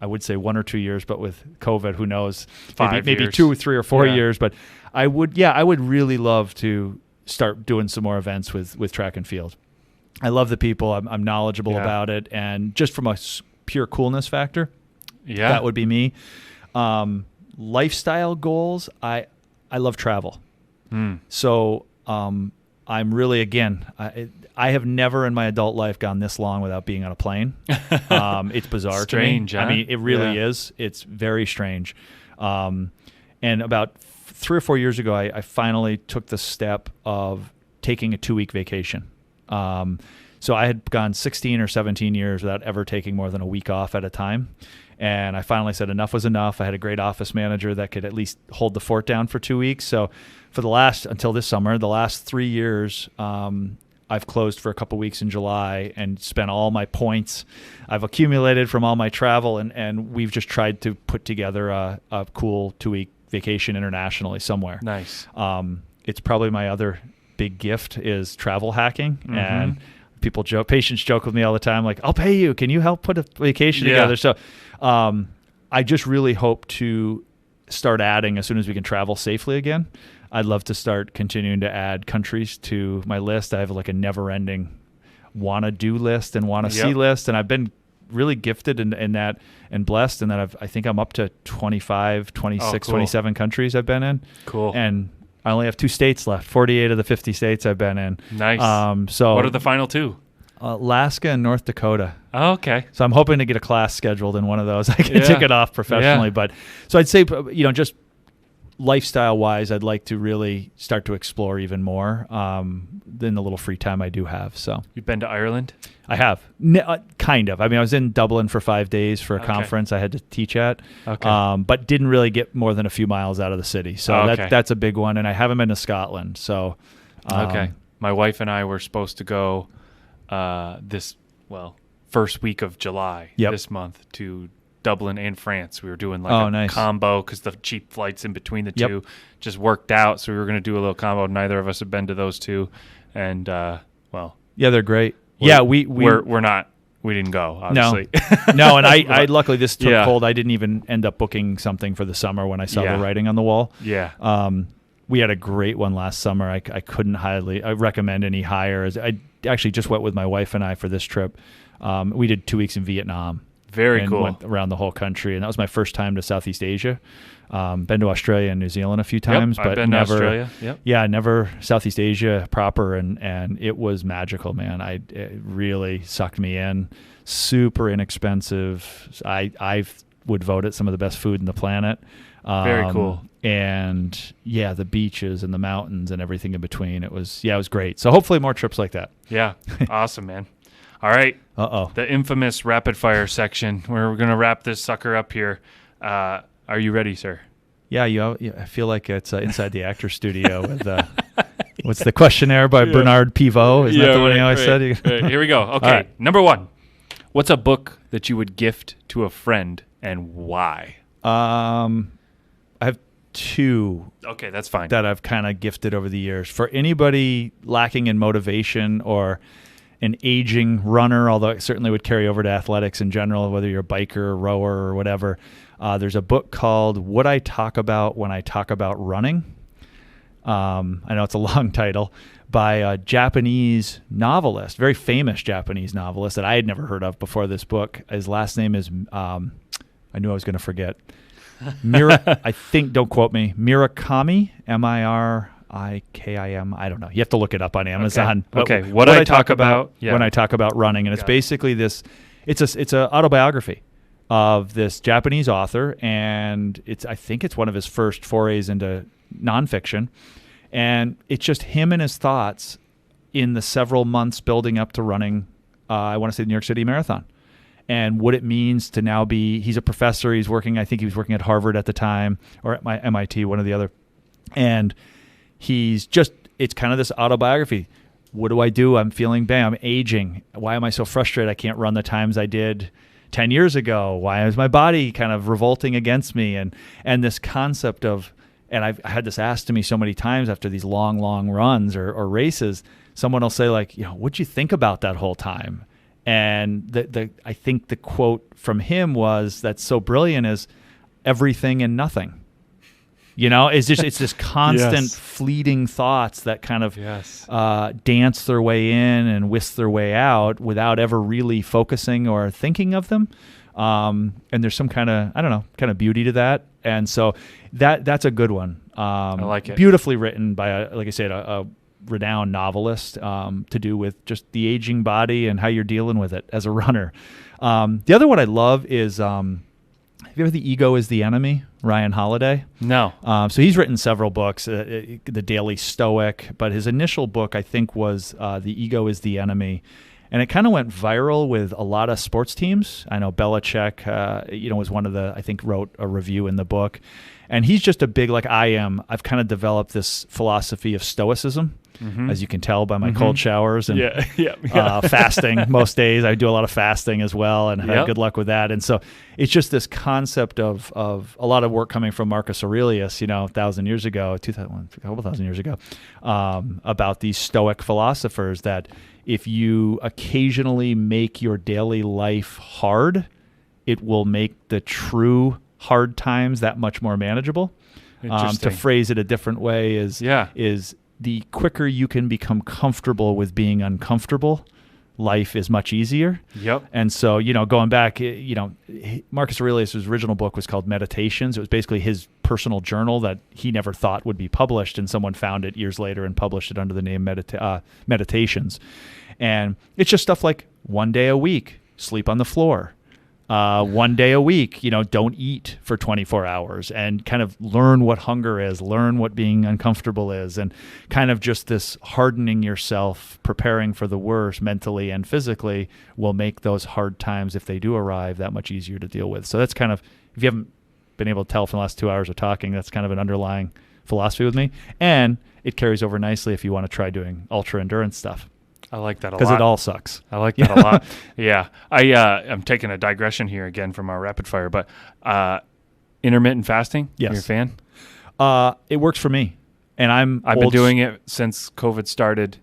would say 1 or 2 years, but with COVID, who knows? Maybe 2 or 3 or 4 years. But I would really love to start doing some more events with track and field. I love the people. I'm knowledgeable about it, and just from a pure coolness factor, that would be me. Lifestyle goals, I love travel. So I'm really, again, I have never in my adult life gone this long without being on a plane. It's bizarre strange, to me. Huh? I mean, it really is. It's very strange. And about 3 or 4 years ago, I finally took the step of taking a 2-week vacation. So I had gone 16 or 17 years without ever taking more than a week off at a time. And I finally said enough was enough. I had a great office manager that could at least hold the fort down for 2 weeks. So until this summer, the last 3 years, I've closed for a couple weeks in July and spent all my points I've accumulated from all my travel. And we've just tried to put together a cool 2-week vacation internationally somewhere. Nice. It's probably my other big gift is travel hacking. And patients joke with me all the time, like, I'll pay you. Can you help put a vacation together? So I just really hope to start adding as soon as we can travel safely again. I'd love to start continuing to add countries to my list. I have like a never-ending want-to-do list and want-to-see list, and I've been really gifted in that and blessed in that I think I'm up to 25, 26, 27 countries I've been in. Cool. And I only have 2 states left, 48 of the 50 states I've been in. Nice. So what are the final 2? Alaska and North Dakota. Oh, okay. So I'm hoping to get a class scheduled in one of those. I can tick it off professionally. But so I'd say, just lifestyle wise, I'd like to really start to explore even more than the little free time I do have. So you've been to Ireland? I have. Kind of. I mean, I was in Dublin for 5 days for a conference I had to teach at, but didn't really get more than a few miles out of the city. So that's a big one. And I haven't been to Scotland. So my wife and I were supposed to go first week of July this month to Dublin and France. We were doing like a combo because the cheap flights in between the two just worked out. So we were going to do a little combo. Neither of us have been to those two. And, they're great. We didn't go, obviously. No. And I luckily this took hold. I didn't even end up booking something for the summer when I saw the writing on the wall. Yeah. We had a great one last summer. I couldn't highly recommend any higher. I actually just went with my wife and I for this trip. We did 2 weeks in Vietnam. Very cool. Went around the whole country, and that was my first time to Southeast Asia. Been to Australia and New Zealand a few times, but I've been never. To Australia. Yep. Yeah, never Southeast Asia proper, and it was magical, man. It really sucked me in. super inexpensive. I would vote it some of the best food in the planet. Very cool. And yeah, the beaches and the mountains and everything in between. It was great. So hopefully more trips like that. Yeah. Awesome, man. All right. The infamous rapid fire section. We're going to wrap this sucker up here. Are you ready, sir? Yeah, I feel like it's inside the actor studio with what's the questionnaire by Bernard Pivot? Isn't that the one I always said? Right. Here we go. Okay, right. Number 1. What's a book that you would gift to a friend and why? I have 2. Okay, that's fine. That I've kind of gifted over the years. For anybody lacking in motivation or an aging runner, although it certainly would carry over to athletics in general, whether you're a biker, rower, or whatever. There's a book called What I Talk About When I Talk About Running. I know it's a long title, by a Japanese novelist, very famous Japanese novelist that I had never heard of before this book. His last name is, I knew I was going to forget. I think, don't quote me, Murakami, Miraikim. I don't know. You have to look it up on Amazon. Okay. What I talk about when I talk about running. And it's basically this, it's a autobiography of this Japanese author, and I think it's one of his first forays into nonfiction, and it's just him and his thoughts in the several months building up to running, I want to say the New York City Marathon, and what it means to now he's a professor, I think he was working at Harvard at the time, or at MIT, one or the other, and it's kind of this autobiography. What do I do? I'm feeling bad. I'm aging. Why am I so frustrated I can't run the times I did 10 years ago? Why is my body kind of revolting against me? And this concept of, and I've had this asked to me so many times after these long runs or races, someone will say like, what'd you think about that whole time? And I think the quote from him was, that's so brilliant, is everything and nothing. It's this constant fleeting thoughts that kind of dance their way in and whisk their way out without ever really focusing or thinking of them. And there's some kind of beauty to that. And so that's a good one. I like it. Beautifully written by, like I said, a renowned novelist, to do with just the aging body and how you're dealing with it as a runner. The other one I love is, have you ever The Ego is the Enemy? Ryan Holiday? No. So he's written several books, The Daily Stoic, but his initial book, I think, was The Ego is the Enemy. And it kind of went viral with a lot of sports teams. I know Belichick, was one of I think wrote a review in the book. And he's just a big, like I am, I've kind of developed this philosophy of stoicism, as you can tell by my cold showers and fasting most days. I do a lot of fasting as well and had good luck with that. And so it's just this concept of a lot of work coming from Marcus Aurelius, a couple thousand years ago, about these Stoic philosophers that if you occasionally make your daily life hard, it will make the true hard times that much more manageable. To phrase it a different way is the quicker you can become comfortable with being uncomfortable, life is much easier. Yep. And so, going back, Marcus Aurelius' original book was called Meditations. It was basically his personal journal that he never thought would be published, and someone found it years later and published it under the name Meditations. And it's just stuff like 1 day a week, sleep on the floor. 1 day a week, don't eat for 24 hours and kind of learn what hunger is, learn what being uncomfortable is, and kind of just this hardening yourself, preparing for the worst mentally and physically will make those hard times, if they do arrive, that much easier to deal with. So that's kind of, if you haven't been able to tell from the last 2 hours of talking, that's kind of an underlying philosophy with me. And it carries over nicely if you want to try doing ultra endurance stuff. I like that a lot. Because it all sucks. I like that a lot. Yeah. I'm taking a digression here again from our rapid fire, but intermittent fasting, yes. You're a fan? It works for me. And I've been doing it since COVID started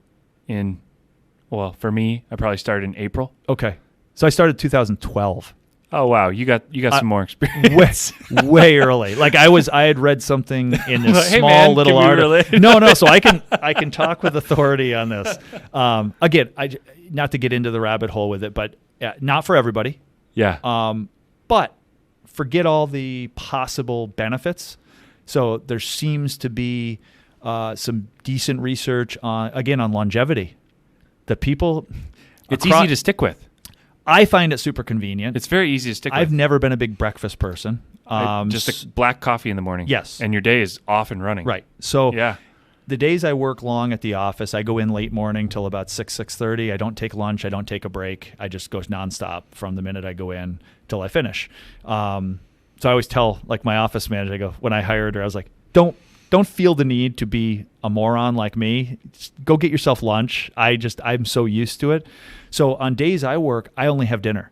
for me, I probably started in April. Okay. So I started 2012. Oh wow, you got some more experience. way early. Like I had read something in this hey small man, little article. No. So I can talk with authority on this. Again, not to get into the rabbit hole with it, but not for everybody. Yeah. But forget all the possible benefits. So there seems to be some decent research on longevity. The people, it's easy to stick with. I find it super convenient. It's very easy to stick with. I've never been a big breakfast person. Just a black coffee in the morning. Yes. And your day is off and running. Right. So yeah. The days I work long at the office, I go in late morning till about 6:30. I don't take lunch. I don't take a break. I just go nonstop from the minute I go in till I finish. So I always tell like my office manager, I go, when I hired her, I was like, don't feel the need to be a moron like me. Just go get yourself lunch. I'm so used to it. So on days I work, I only have dinner.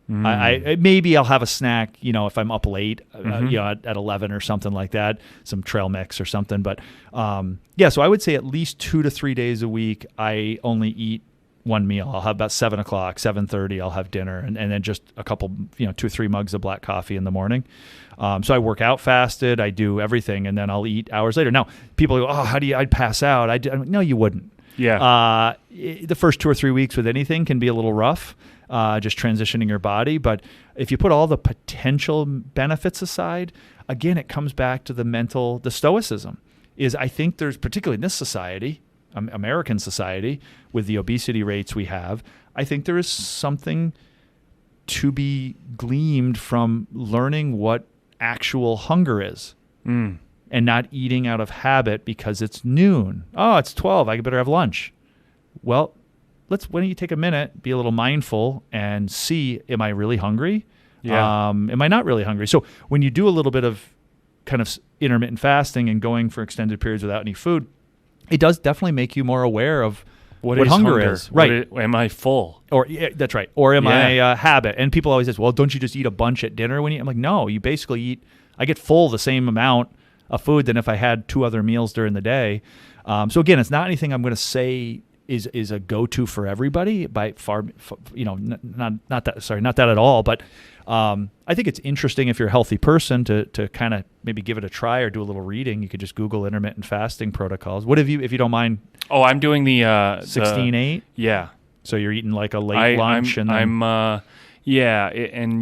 I maybe I'll have a snack, if I'm up late, at 11 or something like that, some trail mix or something. But so I would say at least 2 to 3 days a week, I only eat one meal. I'll have about 7 o'clock, 7:30, I'll have dinner, and then just a couple, 2 or 3 mugs of black coffee in the morning. So I work out fasted, I do everything, and then I'll eat hours later. Now, people go, how do you, I'd pass out. No, you wouldn't. Yeah. The first 2 or 3 weeks with anything can be a little rough. Just transitioning your body. But if you put all the potential benefits aside, again, it comes back to the stoicism. I think there's, particularly in this society, American society, with the obesity rates we have, I think there is something to be gleaned from learning what actual hunger is and not eating out of habit because it's noon. Oh, it's 12. I better have lunch. Well, why don't you take a minute, be a little mindful, and see, am I really hungry? Yeah. Am I not really hungry? So when you do a little bit of kind of intermittent fasting and going for extended periods without any food, it does definitely make you more aware of what hunger is. Right. Am I full? That's right. Or am I habit? And people always say, well, don't you just eat a bunch at dinner when you eat? I'm like, no, you basically I get full the same amount of food than if I had 2 other meals during the day. So again, it's not anything I'm going to say is a go-to for everybody by far, not that at all. But I think it's interesting if you're a healthy person to kind of maybe give it a try or do a little reading. You could just Google intermittent fasting protocols. What have you, if you don't mind? Oh, I'm doing the 16-8. Yeah. So you're eating like a late lunch, and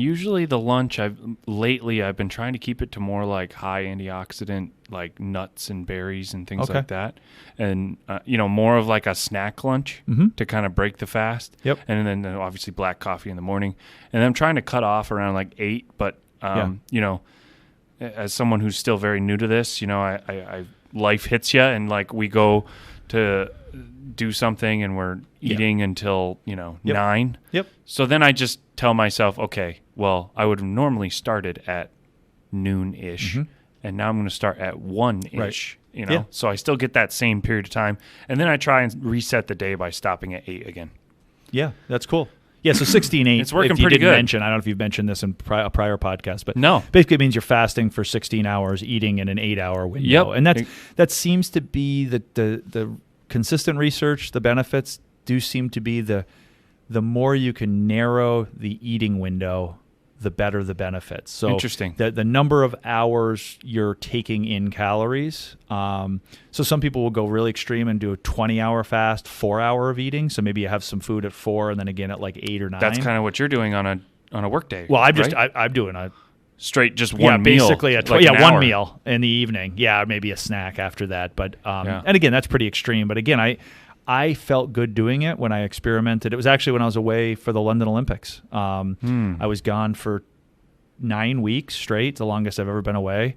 usually the lunch lately I've been trying to keep it to more like high antioxidant, like nuts and berries and things like that, and more of like a snack lunch to kind of break the fast. Yep. And then obviously black coffee in the morning, and I'm trying to cut off around like 8. But as someone who's still very new to this, I life hits you, and like we go to do something and we're eating until 9. Yep. So then I just tell myself, okay, well, I would have normally started at noon-ish, and now I'm going to start at 1-ish. Right. So I still get that same period of time, and then I try and reset the day by stopping at 8 again. Yeah, that's cool. Yeah, so 16-8. It's working if you pretty didn't good. Mention, I don't know if you've mentioned this in a prior podcast, but no, basically it means you're fasting for 16 hours, eating in an 8-hour window. Yep. And that seems to be the consistent research. The benefits do seem to be the more you can narrow the eating window, the better the benefits. So interesting. The number of hours you're taking in calories. So some people will go really extreme and do a 20-hour fast, 4 hour of eating. So maybe you have some food at 4 and then again at like 8 or 9. That's kind of what you're doing on a work day. Well, I'm doing a straight just one meal. Basically one meal in the evening. Yeah, maybe a snack after that. But and again, that's pretty extreme. But again, I felt good doing it when I experimented. It was actually when I was away for the London Olympics. I was gone for 9 weeks straight, the longest I've ever been away,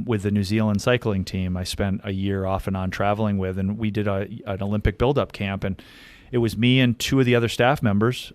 with the New Zealand cycling team. I spent a year off and on traveling with, and we did an Olympic build-up camp, and it was me and 2 of the other staff members.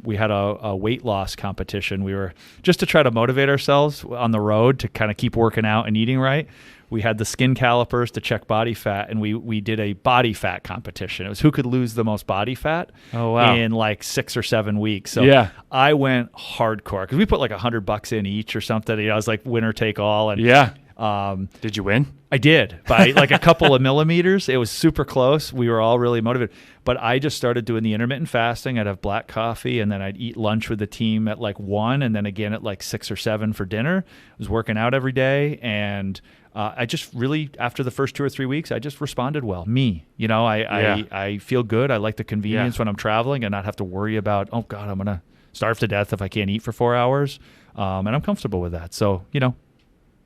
We had a weight loss competition. We were just to try to motivate ourselves on the road to kind of keep working out and eating right. We had the skin calipers to check body fat, and we did a body fat competition. It was who could lose the most body fat in like 6 or 7 weeks. So I went hardcore because we put like $100 in each or something. It was like winner take all. And did you win? I did by like a couple of millimeters. It was super close. We were all really motivated. But I just started doing the intermittent fasting. I'd have black coffee, and then I'd eat lunch with the team at like 1, and then again at like 6 or 7 for dinner. I was working out every day, and I just really, after the first 2 or 3 weeks, I just responded well. I feel good. I like the convenience when I'm traveling and not have to worry about, oh God, I'm going to starve to death if I can't eat for 4 hours. And I'm comfortable with that. So,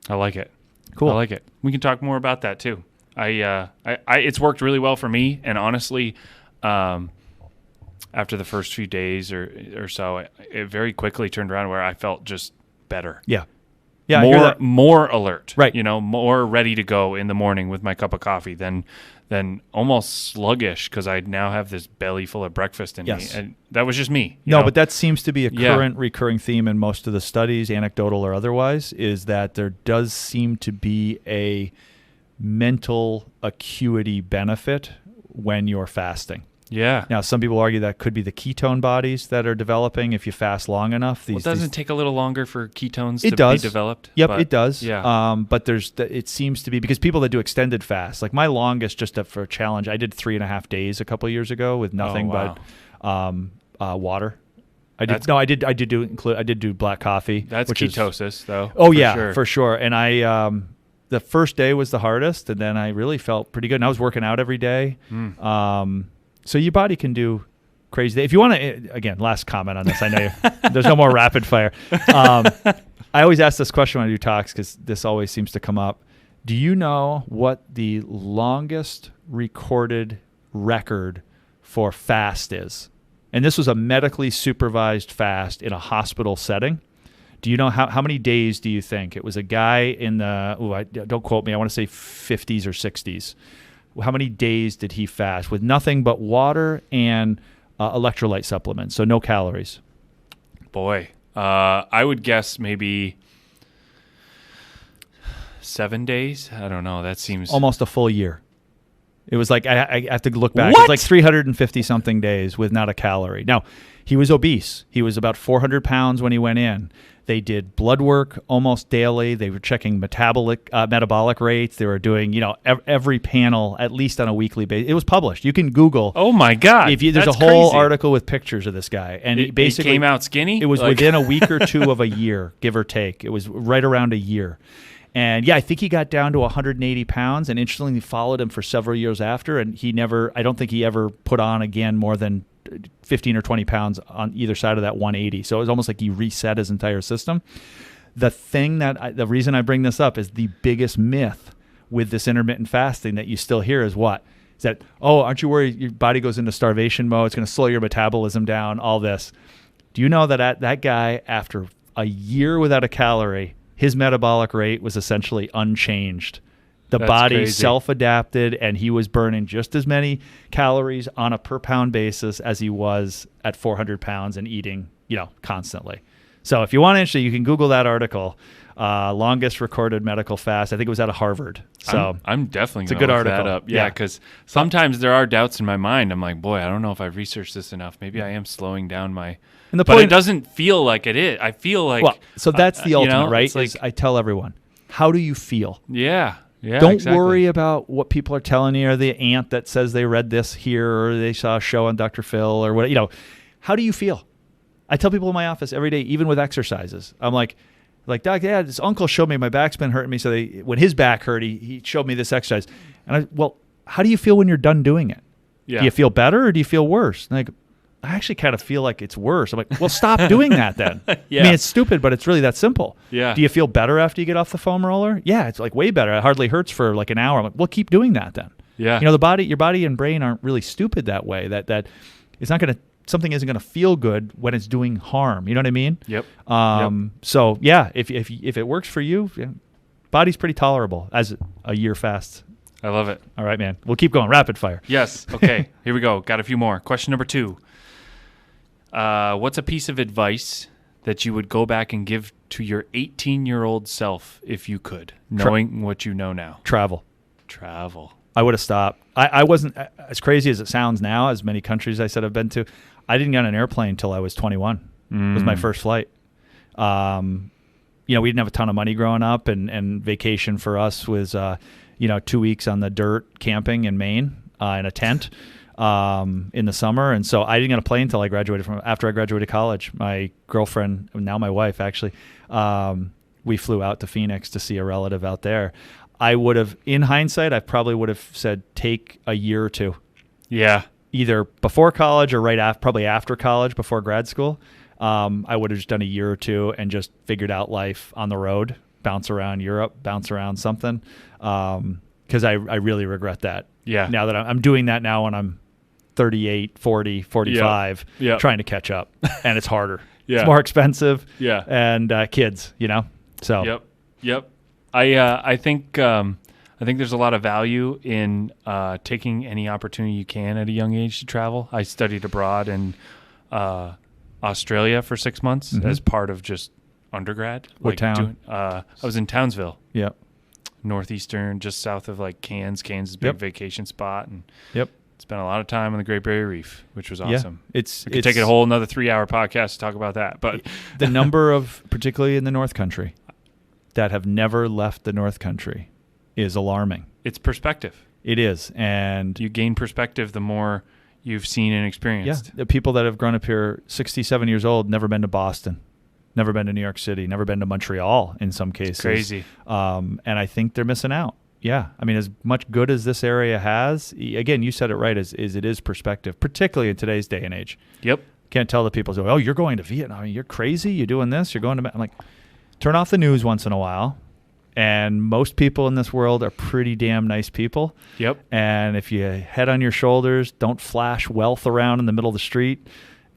I like it. Cool. I like it. We can talk more about that too. It's worked really well for me. And honestly, I after the first few days or so, it very quickly turned around where I felt just better. Yeah. Yeah. More alert. Right. More ready to go in the morning with my cup of coffee than almost sluggish because I now have this belly full of breakfast in me. And that was just me. No, but that seems to be a recurring theme in most of the studies, anecdotal or otherwise, is that there does seem to be a mental acuity benefit when you're fasting. Yeah. Now, some people argue that could be the ketone bodies that are developing if you fast long enough. It doesn't take a little longer for ketones to be developed? Yep, it does. Yeah. But it seems to be, because people that do extended fasts, like my longest just for a challenge, I did 3.5 days a couple of years ago with nothing but water. I did do black coffee. That's ketosis, though. Oh, for sure. And I the first day was the hardest, and then I really felt pretty good. And I was working out every day. So your body can do crazy things. If you want to, again, last comment on this. I know there's no more rapid fire. I always ask this question when I do talks because this always seems to come up. Do you know what the longest recorded record for fast is? And this was a medically supervised fast in a hospital setting. Do you know how many days do you think? It was a guy in the, don't quote me, I want to say 50s or 60s. How many days did he fast with nothing but water and electrolyte supplements, so no calories? Boy, I would guess maybe 7 days. I don't know. That seems almost a full year. It was like I have to look back. What? It was like 350 something days with not a calorie. Now, he was obese. He was about 400 pounds when he went in. They did blood work almost daily. They were checking metabolic rates. They were doing, every panel at least on a weekly basis. It was published. You can Google. Oh my God! There's a whole article with pictures of this guy, and he basically came out skinny. It was within a week or two of a year, give or take. It was right around a year, and I think he got down to 180 pounds. And interestingly, followed him for several years after, and I don't think he ever put on again more than 15 or 20 pounds on either side of that 180. So it was almost like he reset his entire system. The reason I bring this up is the biggest myth with this intermittent fasting that you still hear is what? Is that, aren't you worried your body goes into starvation mode? It's going to slow your metabolism down, all this. Do you know that that guy, after a year without a calorie, his metabolic rate was essentially unchanged? The body self-adapted, and he was burning just as many calories on a per pound basis as he was at 400 pounds and eating, constantly. So if you want to interested, you can Google that article, longest recorded medical fast. I think it was out of Harvard. So I'm definitely going to look that up. Yeah, because sometimes there are doubts in my mind. I'm like, boy, I don't know if I've researched this enough. Maybe I am slowing down my... But it doesn't feel like it is. I feel like... Well, so that's the ultimate, right? Like, I tell everyone, how do you feel? Yeah. Yeah, don't worry about what people are telling you, or the aunt that says they read this here, or they saw a show on Dr. Phil, or what. How do you feel? I tell people in my office every day, even with exercises. I'm like, Doc, this uncle showed me my back's been hurting me. So when his back hurt, he showed me this exercise. And how do you feel when you're done doing it? Yeah. Do you feel better or do you feel worse? And I actually kind of feel like it's worse. I'm like, well, stop doing that then. Yeah. I mean, it's stupid, but it's really that simple. Yeah. Do you feel better after you get off the foam roller? Yeah, it's like way better. It hardly hurts for like an hour. I'm like, well, keep doing that then. Yeah. Your body and brain aren't really stupid that way. That it's not going to, something isn't going to feel good when it's doing harm. You know what I mean? Yep. So yeah, if it works for you, body's pretty tolerable as a year fast. I love it. All right, man. We'll keep going. Rapid fire. Yes. Okay. Here we go. Got a few more. Question number 2. What's a piece of advice that you would go back and give to your 18-year-old self if you could, knowing what you know now? Travel. I would have stopped. I wasn't, as crazy as it sounds now, as many countries I said I've been to, I didn't get on an airplane until I was 21. It was my first flight. We didn't have a ton of money growing up, and vacation for us was, 2 weeks on the dirt camping in Maine in a tent. In the summer, and so I didn't get a plane until after I graduated college. My girlfriend, now my wife, actually, we flew out to Phoenix to see a relative out there. I would have, in hindsight, I probably would have said take a year or two. Yeah. Either before college or probably after college, before grad school. I would have just done a year or two and just figured out life on the road, bounce around Europe, bounce around something. Because I really regret that. Yeah. Now that I'm doing that now when I'm 38, 40, 45, trying to catch up. And it's harder. It's more expensive. And kids, So. Yep. I think there's a lot of value in taking any opportunity you can at a young age to travel. I studied abroad in Australia for 6 months as part of just undergrad. What town? I was in Townsville. Yep. Northeastern, just south of like Cairns. Cairns is a big vacation spot. And spent a lot of time on the Great Barrier Reef, which was awesome. We could take a whole another 3-hour podcast to talk about that. But the number of, particularly in the North Country, that have never left the North Country is alarming. It's perspective. It is. And you gain perspective the more you've seen and experienced. Yeah. The people that have grown up here, 67 years old, never been to Boston, never been to New York City, never been to Montreal in some cases. It's crazy. And I think they're missing out. Yeah. I mean, as much good as this area has, again, you said it right, is it is perspective, particularly in today's day and age. Yep. Can't tell the people, oh, you're going to Vietnam. I mean, you're crazy. You're doing this. You're going to... I'm like, turn off the news once in a while. And most people in this world are pretty damn nice people. Yep. And if you head on your shoulders, don't flash wealth around in the middle of the street,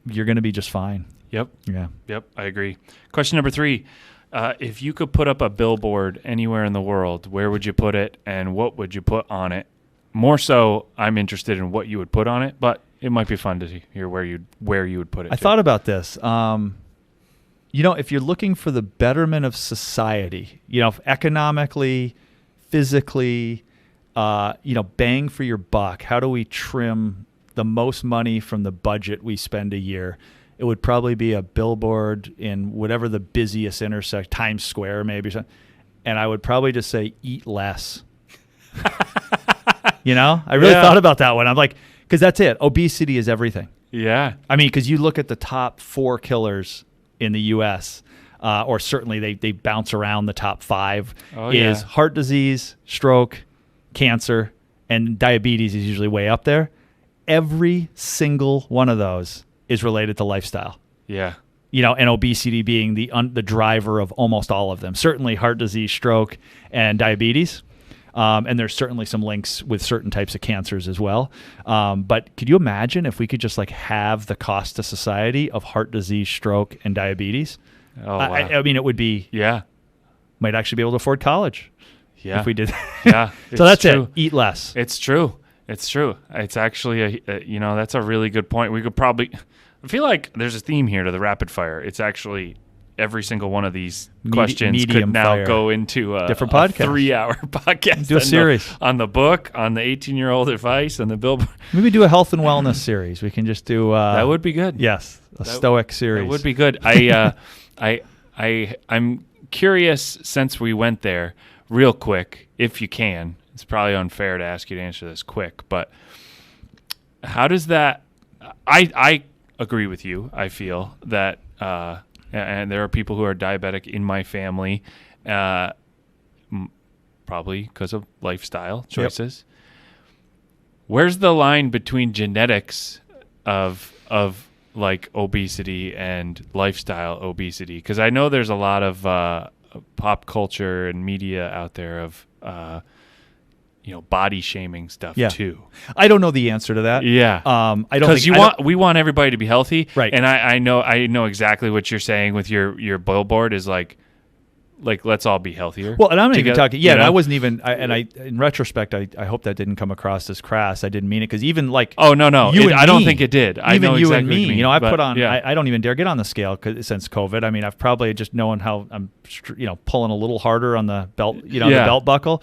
you're going to be just fine. Yep. Yeah. Yep. I agree. Question number 3. If you could put up a billboard anywhere in the world, where would you put it and what would you put on it? More so, I'm interested in what you would put on it, but it might be fun to hear where you would put it. I thought about this. If you're looking for the betterment of society, economically, physically, bang for your buck, how do we trim the most money from the budget we spend a year? It would probably be a billboard in whatever the busiest intersection, Times Square maybe, and I would probably just say, eat less. I really thought about that one. I'm like, because that's it. Obesity is everything. Yeah. I mean, because you look at the top 4 killers in the U.S., or certainly they bounce around the top 5, is heart disease, stroke, cancer, and diabetes is usually way up there. Every single one of those is related to lifestyle. Yeah. And obesity being the driver of almost all of them. Certainly heart disease, stroke, and diabetes. And there's certainly some links with certain types of cancers as well. But could you imagine if we could just have the cost to society of heart disease, stroke, and diabetes? Oh, wow. I mean, it would be... Yeah. Might actually be able to afford college. Yeah. If we did. Yeah. So that's true. It. Eat less. It's true. It's actually, that's a really good point. We could probably... I feel like there's a theme here to the rapid fire. It's actually... Every single one of these questions could now go into a different podcast, 3-hour podcast. Do a series on the book, on the 18-year-old advice, and the billboard. Maybe do a health and wellness series. We can just do that would be good. Yes, stoic series. That would be good. I'm curious, since we went there, real quick, if you can. It's probably unfair to ask you to answer this quick, but how does that? I agree with you. I feel that. And there are people who are diabetic in my family, probably because of lifestyle choices. Yep. Where's the line between genetics of like obesity and lifestyle obesity? Because I know there's a lot of pop culture and media out there of body shaming stuff too. I don't know the answer to that. Yeah. I don't think we want everybody to be healthy. Right. And I know exactly what you're saying with your billboard is like let's all be healthier. Well, and I'm not even talking. Yeah, and I wasn't even. In retrоспect, I hope that didn't come across as crass. I didn't mean it because even like. Oh no! I don't think it did. I know you exactly and me. What you mean, I put on. Yeah. I don't even dare get on the scale since COVID. I mean, I've probably just known how I'm, pulling a little harder on the belt. The belt buckle.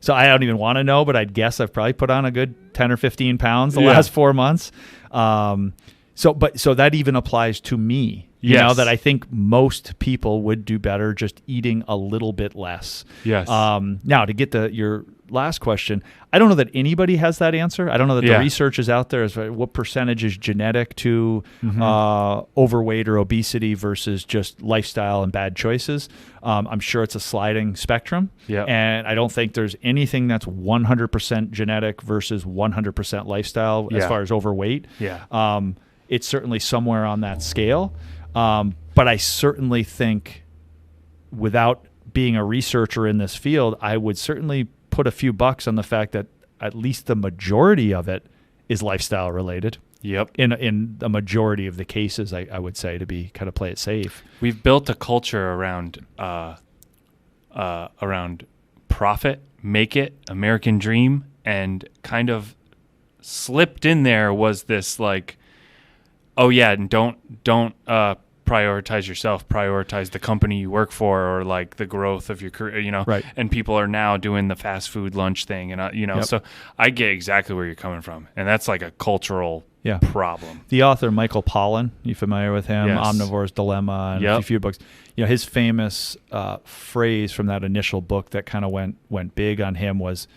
So I don't even want to know, but I'd guess I've probably put on a good 10 or 15 pounds the last 4 months. So that even applies to me. That I think most people would do better just eating a little bit less. Yes. Now, to get your last question, I don't know that anybody has that answer. I don't know that the research is out there as what percentage is genetic to overweight or obesity versus just lifestyle and bad choices. I'm sure it's a sliding spectrum. Yeah. And I don't think there's anything that's 100% genetic versus 100% lifestyle as far as overweight. Yeah. It's certainly somewhere on that scale. But I certainly think without being a researcher in this field, I would certainly put a few bucks on the fact that at least the majority of it is lifestyle related. Yep. In the majority of the cases, I would say, to be kind of play it safe. We've built a culture around profit, make it, American dream, and kind of slipped in there was this like, oh yeah, and don't prioritize yourself, prioritize the company you work for, or like the growth of your career, you know. Right. And people are now doing the fast food lunch thing, and you know, Yep. so I get exactly where you're coming from, and that's like a cultural problem. The author Michael Pollan, you familiar with him? Yes. Omnivore's Dilemma and a few books. You know, his famous phrase from that initial book that kind of went big on him was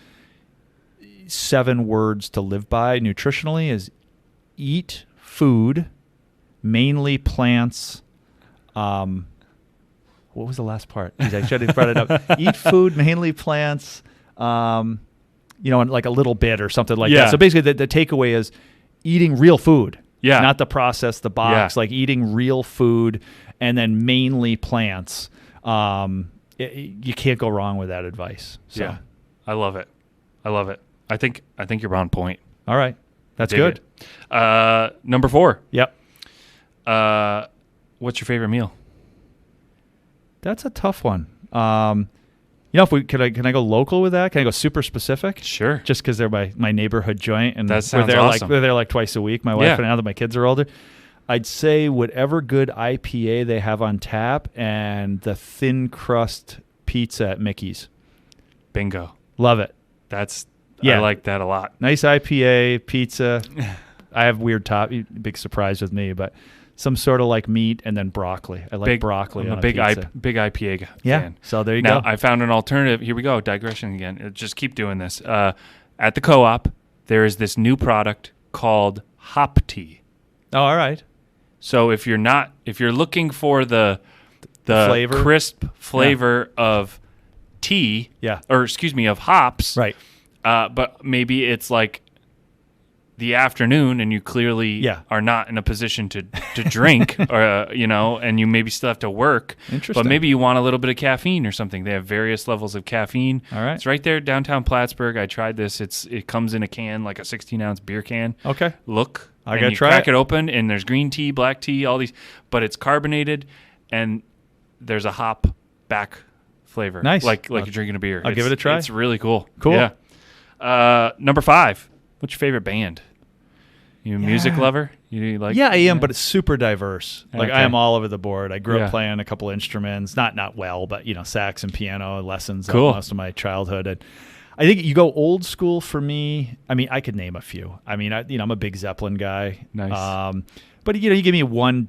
7 words to live by nutritionally is eat food, mainly plants. What was the last part? I should have brought it up. Eat food, mainly plants. You know, and like a little bit or something like that. So basically, the takeaway is eating real food. Yeah. Not the process, the box. Like eating real food, and then mainly plants. You can't go wrong with that advice. So. Yeah, I love it. I think you're on point. All right, that's good. Number 4. Yep. What's your favorite meal? That's a tough one. You know, can I go local with that? Can I go super specific? Sure. Just because they're my neighborhood joint, and that sounds we're there awesome. we're there like twice a week. My wife and now that my kids are older, I'd say whatever good IPA they have on tap and the thin crust pizza at Mickey's. Bingo. Love it. I like that a lot. Nice IPA pizza. I have weird big surprise with me, but some sort of like meat and then broccoli. I like broccoli. I'm on a big pizza. big IPA Yeah. fan. So there you now, go. I found an alternative. Here we go. Digression again. Just keep doing this. At the co-op, there is this new product called hop tea. Oh, all right. So if you're looking for the flavor? crisp flavor of tea, or excuse me, of hops, right? But maybe it's like the afternoon, and you clearly are not in a position to drink, or you know, and you maybe still have to work. Interesting. But maybe you want a little bit of caffeine or something. They have various levels of caffeine. All right. It's right there, downtown Plattsburgh. I tried this. It comes in a can, like a 16-ounce beer can. Okay. I gotta try it. Crack it open, and there's green tea, black tea, all these, but it's carbonated, and there's a hop back flavor. Nice. Like you're drinking a beer. I'll give it a try. It's really cool. Cool. Yeah. Number 5. What's your favorite band? You a music lover? You like? Yeah, I am, but it's super diverse. Like Okay. I am all over the board. I grew up playing a couple instruments, not well, but you know, sax and piano lessons most of my childhood. And I think you go old school for me. I mean, I could name a few. I mean, I'm a big Zeppelin guy. Nice. But you know, you give me one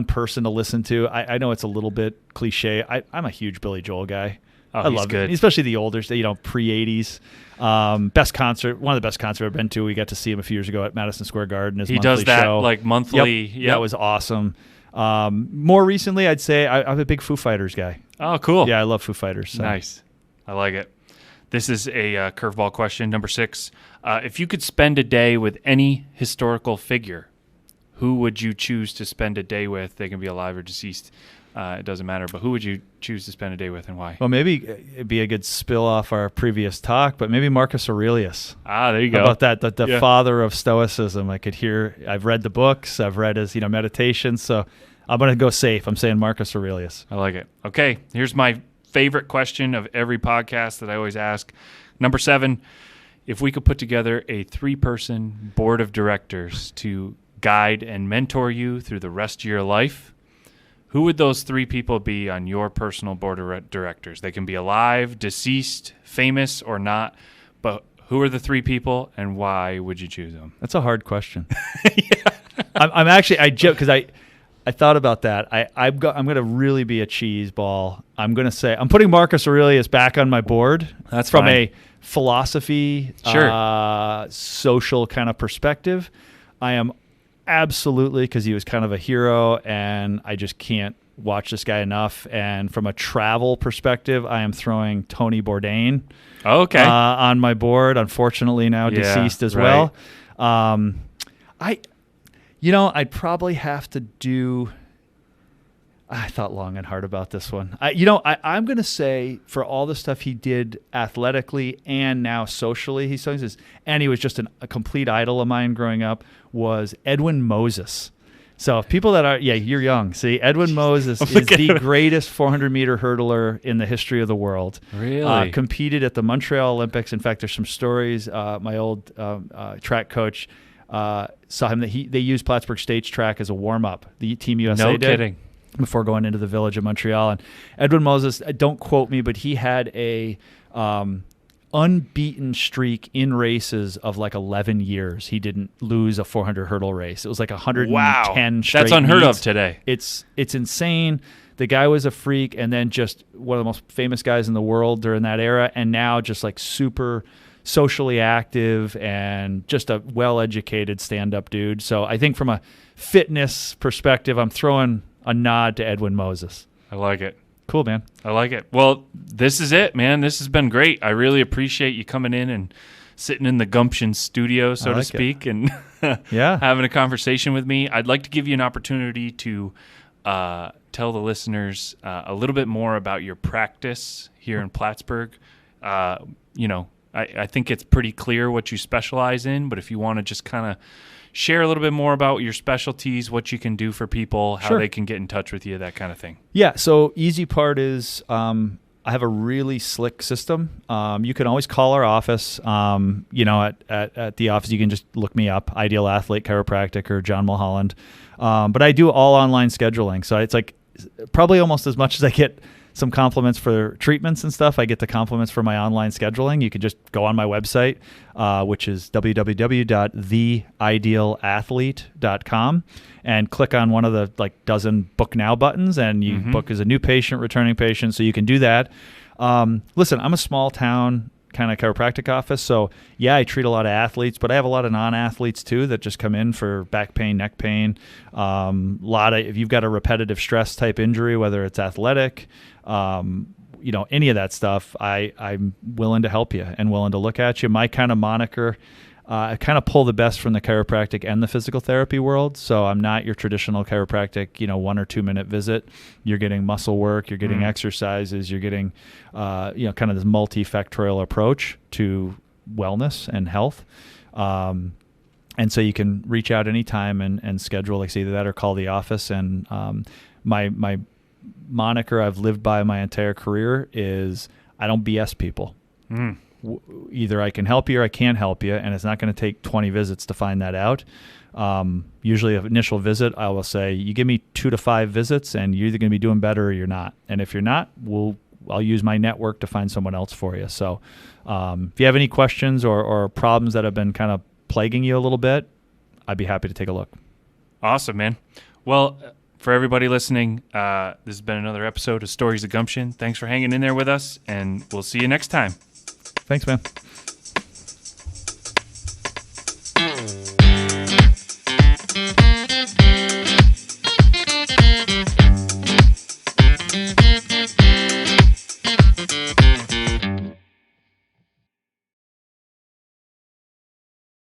person to listen to. I know it's a little bit cliche. I'm a huge Billy Joel guy. Oh, I love good. it, especially the older, you know, pre-'80s. Best concert, one of the best concerts I've ever been to. We got to see him a few years ago at Madison Square Garden. He does that show. like monthly. Yep. That was awesome. More recently, I'd say I'm a big Foo Fighters guy. Oh, cool. Yeah, I love Foo Fighters. So. Nice. I like it. This is a curveball question. Number 6. If you could spend a day with any historical figure, who would you choose to spend a day with? They can be alive or deceased. It doesn't matter. But who would you choose to spend a day with, and why? Well, maybe it'd be a good spill off our previous talk, but maybe Marcus Aurelius. There you go. How about that? The father of Stoicism. I've read the books. I've read his meditations. So I'm going to go safe. I'm saying Marcus Aurelius. I like it. Okay, here's my favorite question of every podcast that I always ask. Number 7, if we could put together a 3-person board of directors to guide and mentor you through the rest of your life, who would those 3 people be on your personal board of directors? They can be alive, deceased, famous, or not, but who are the 3 people, and why would you choose them? That's a hard question. I joke because I thought about that. I'm going to really be a cheese ball. I'm going to say I'm putting Marcus Aurelius back on my board. That's from fine. A philosophy, social kind of perspective. I am absolutely, because he was kind of a hero, and I just can't watch this guy enough. And from a travel perspective, I am throwing Tony Bourdain. Okay. On my board. Unfortunately, now deceased as well. I'd probably have to do. I thought long and hard about this one. I'm going to say for all the stuff he did athletically and now socially, and he was just a complete idol of mine growing up, was Edwin Moses. So people that are, you're young. See, Edwin Moses is the greatest 400-meter hurtler in the history of the world. Really? Competed at the Montreal Olympics. In fact, there's some stories. My old track coach saw him that they used Plattsburgh Stage Track as a warm-up. The Team USA did. No kidding. Before going into the village of Montreal. And Edwin Moses, don't quote me, but he had a unbeaten streak in races of like 11 years. He didn't lose a 400 hurdle race. It was like 110 straight That's unheard meets. of today. It's insane. The guy was a freak, and then just one of the most famous guys in the world during that era, and now just like super socially active and just a well-educated stand-up dude. So I think from a fitness perspective, I'm throwing a nod to Edwin Moses. I like it. Cool, man. I like it. Well, this is it, man. This has been great. I really appreciate you coming in and sitting in the Gumption studio, so to speak, and having a conversation with me. I'd like to give you an opportunity to tell the listeners a little bit more about your practice here in Plattsburgh. I think it's pretty clear what you specialize in, but if you want to just kind of share a little bit more about your specialties, what you can do for people, how they can get in touch with you, that kind of thing. Yeah, so easy part is I have a really slick system. You can always call our office. At the office, you can just look me up, Ideal Athlete Chiropractic or John Mulholland. But I do all online scheduling. So it's like probably almost as much as I get some compliments for treatments and stuff, I get the compliments for my online scheduling. You can just go on my website, which is www.theidealathlete.com, and click on one of the dozen book now buttons, and you book as a new patient, returning patient. So you can do that. Listen, I'm a small town kind of chiropractic office. So I treat a lot of athletes, but I have a lot of non-athletes too that just come in for back pain, neck pain. If you've got a repetitive stress type injury, whether it's athletic, any of that stuff, I'm willing to help you and willing to look at you. My kind of moniker, I kind of pull the best from the chiropractic and the physical therapy world. So I'm not your traditional chiropractic, 1 or 2 minute visit. You're getting muscle work, you're getting exercises, you're getting, kind of this multifactorial approach to wellness and health. And so you can reach out anytime and schedule, either that or call the office. And my moniker I've lived by my entire career is I don't BS people. Either I can help you or I can't help you, and it's not going to take 20 visits to find that out. Usually an initial visit, I will say, you give me 2 to 5 visits and you're either going to be doing better or you're not. And if you're not, I'll use my network to find someone else for you. So if you have any questions or problems that have been kind of plaguing you a little bit, I'd be happy to take a look. Awesome, man. Well, for everybody listening, this has been another episode of Stories of Gumption. Thanks for hanging in there with us, and we'll see you next time. Thanks, man.